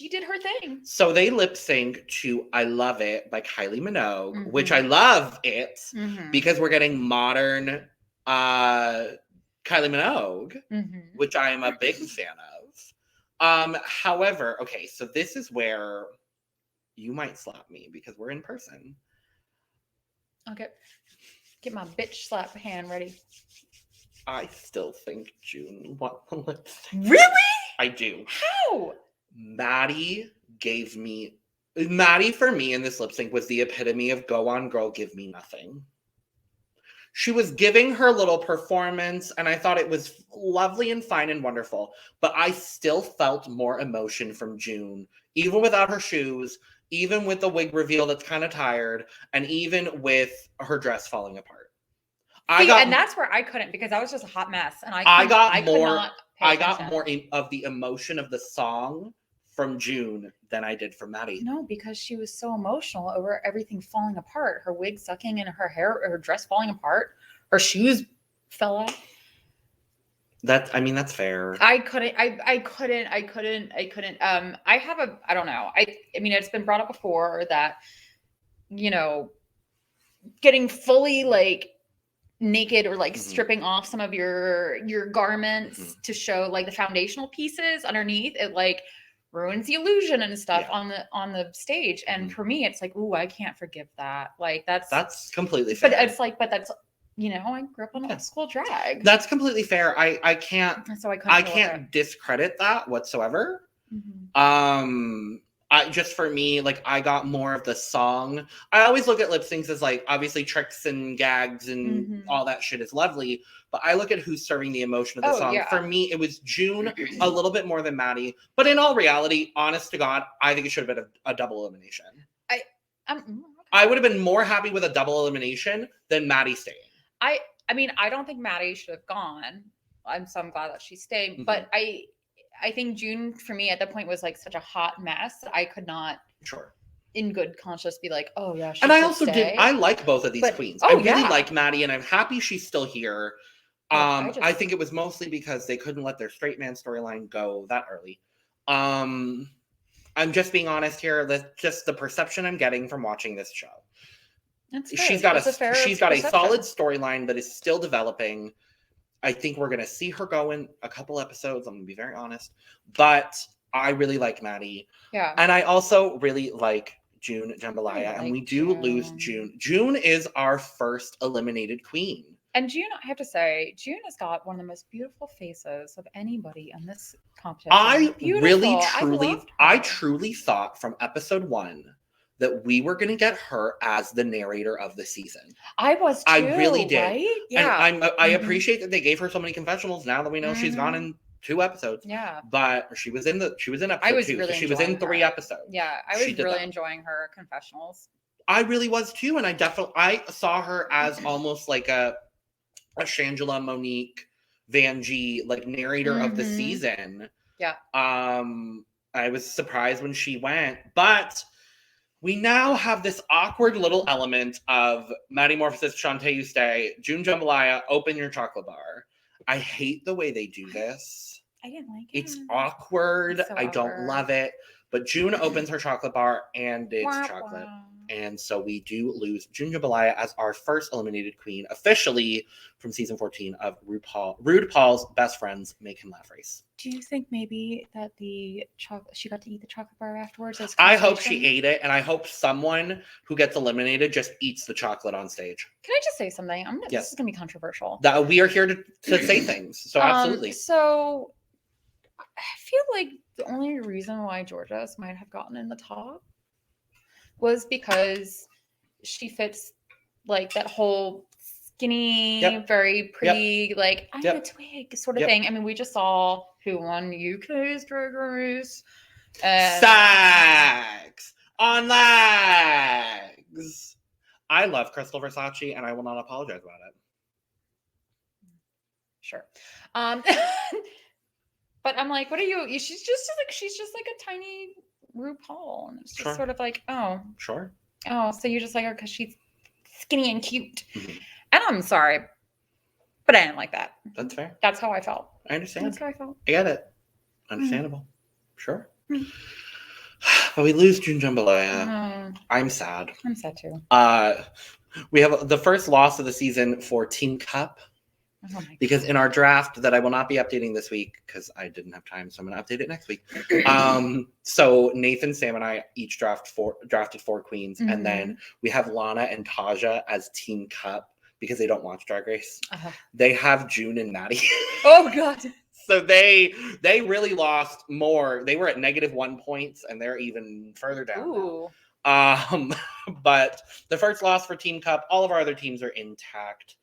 did her thing. So they lip sync to I Love It by Kylie Minogue, which I love it because we're getting modern Kylie Minogue, which I am a big fan of. However, okay, so this is where you might slap me because we're in person. Okay. Get my bitch slap hand ready. I still think June won the lip sync. Really? I do. How? Maddy for me in this lip sync was the epitome of go on girl, give me nothing. She was giving her little performance, and I thought it was lovely and fine and wonderful, but I still felt more emotion from June, even without her shoes, even with the wig reveal that's kind of tired, and even with her dress falling apart. And that's where I couldn't, because I was just a hot mess, and I got more of the emotion of the song from June than I did from Maddy. No, because she was so emotional over everything falling apart. Her wig sucking and her hair, her dress falling apart. Her shoes fell off. That's fair. I couldn't. I don't know. I mean, it's been brought up before that, getting fully like naked or like stripping off some of your garments to show like the foundational pieces underneath, it like ruins the illusion and stuff on the stage. And for me, it's like, ooh, I can't forgive that. Like that's completely fair. But it's like, that's, I grew up on old school drag. That's completely fair. I can't discredit that whatsoever. For me, like, I got more of the song. I always look at lip syncs as like, obviously tricks and gags and all that shit is lovely, but I look at who's serving the emotion of the song. Yeah. For me, it was June a little bit more than Maddy, but in all reality, honest to God, I think it should have been a double elimination. I would have been more happy with a double elimination than Maddy staying. I mean, I don't think Maddy should have gone. I'm glad that she stayed, but I think June for me at that point was like such a hot mess that I could not. Sure. in good conscience be like, oh yeah, she and I should also stay. I like both of these queens. I really like Maddy, and I'm happy she's still here. I think it was mostly because they couldn't let their straight man storyline go that early. I'm just being honest here. That's just the perception I'm getting from watching this show. She's got a solid storyline that is still developing. I think we're gonna see her go in a couple episodes. I'm gonna be very honest, but I really like Maddy. Yeah, and I also really like June Jambalaya, and we do lose June. June is our first eliminated queen. And June, I have to say, June has got one of the most beautiful faces of anybody in this competition. I truly thought from episode 1 that we were going to get her as the narrator of the season. I was too, I really did. Right? Yeah. And I appreciate that they gave her so many confessionals now that we know she's gone in 2 episodes. Yeah. But she was in episode 2. Really so she was in 3 episodes. Yeah, I was really enjoying her confessionals. I really was too, and I saw her as almost like a Shangela, Monique, Vanjie, like narrator of the season. Yeah. I was surprised when she went, but we now have this awkward little element of Maddy Morphosis, Shantae, you stay, June Jambalaya, open your chocolate bar. I hate the way they do this. I didn't like it. It's awkward. It's so I don't awkward. love it. But June opens her chocolate bar and it's chocolate. Wow. And so we do lose June Jambalaya as our first eliminated queen officially from season 14 of RuPaul's Best Friends Make Him Laugh race. Do you think maybe that she got to eat the chocolate bar afterwards? I hope she ate it, and I hope someone who gets eliminated just eats the chocolate on stage. Can I just say something? This is going to be controversial. That we are here to say things, so absolutely. So I feel like the only reason why Jorgeous might have gotten in the top was because she fits like that whole skinny, very pretty, like I'm a twig sort of thing. I mean, we just saw who won UK's Drag Race. Sex on legs. I love Crystal Versace, and I will not apologize about it. Sure. But I'm like, what are you? She's just like a tiny RuPaul, and it's just sort of like, oh, sure. Oh, so you just like her because she's skinny and cute. And I'm sorry, but I didn't like that. That's fair. That's how I felt. I understand. That's how I felt. I get it. Understandable. Sure. But we lose June Jambalaya. I'm sad. I'm sad too. We have the first loss of the season for Team Cup. Because in our draft that I will not be updating this week because I didn't have time, so I'm going to update it next week. So Nathan, Sam, and I each drafted 4 queens, and then we have Lana and Taja as Team Cup because they don't watch Drag Race. They have June and Maddy. Oh God! So they really lost more. They were at -1 points, and they're even further down. Ooh. But the first loss for Team Cup. All of our other teams are intact.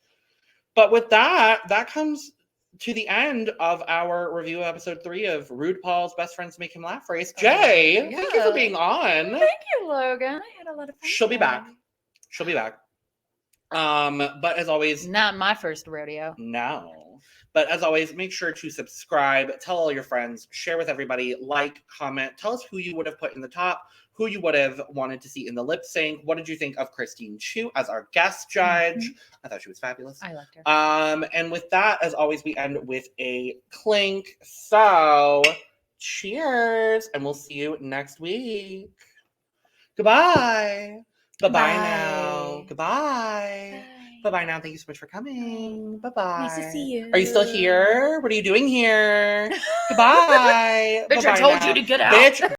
But with that comes to the end of our review of episode 3 of RuPaul's Best Friends Make Him Laugh race. Jaye, thank you for being on. Thank you, Logan. I had a lot of fun. She'll be back. But as always, not my first rodeo. No. But as always, make sure to subscribe, tell all your friends, share with everybody, like, comment, tell us who you would have put in the top, who you would have wanted to see in the lip sync. What did you think of Christine Chu as our guest judge? I thought she was fabulous. I liked her. And with that, as always, we end with a clink. So, cheers, and we'll see you next week. Goodbye. Bye-bye now. Goodbye. Bye-bye now. Thank you so much for coming. Bye-bye. Nice to see you. Are you still here? What are you doing here? Goodbye. Bitch, I told you to get out. Bitch.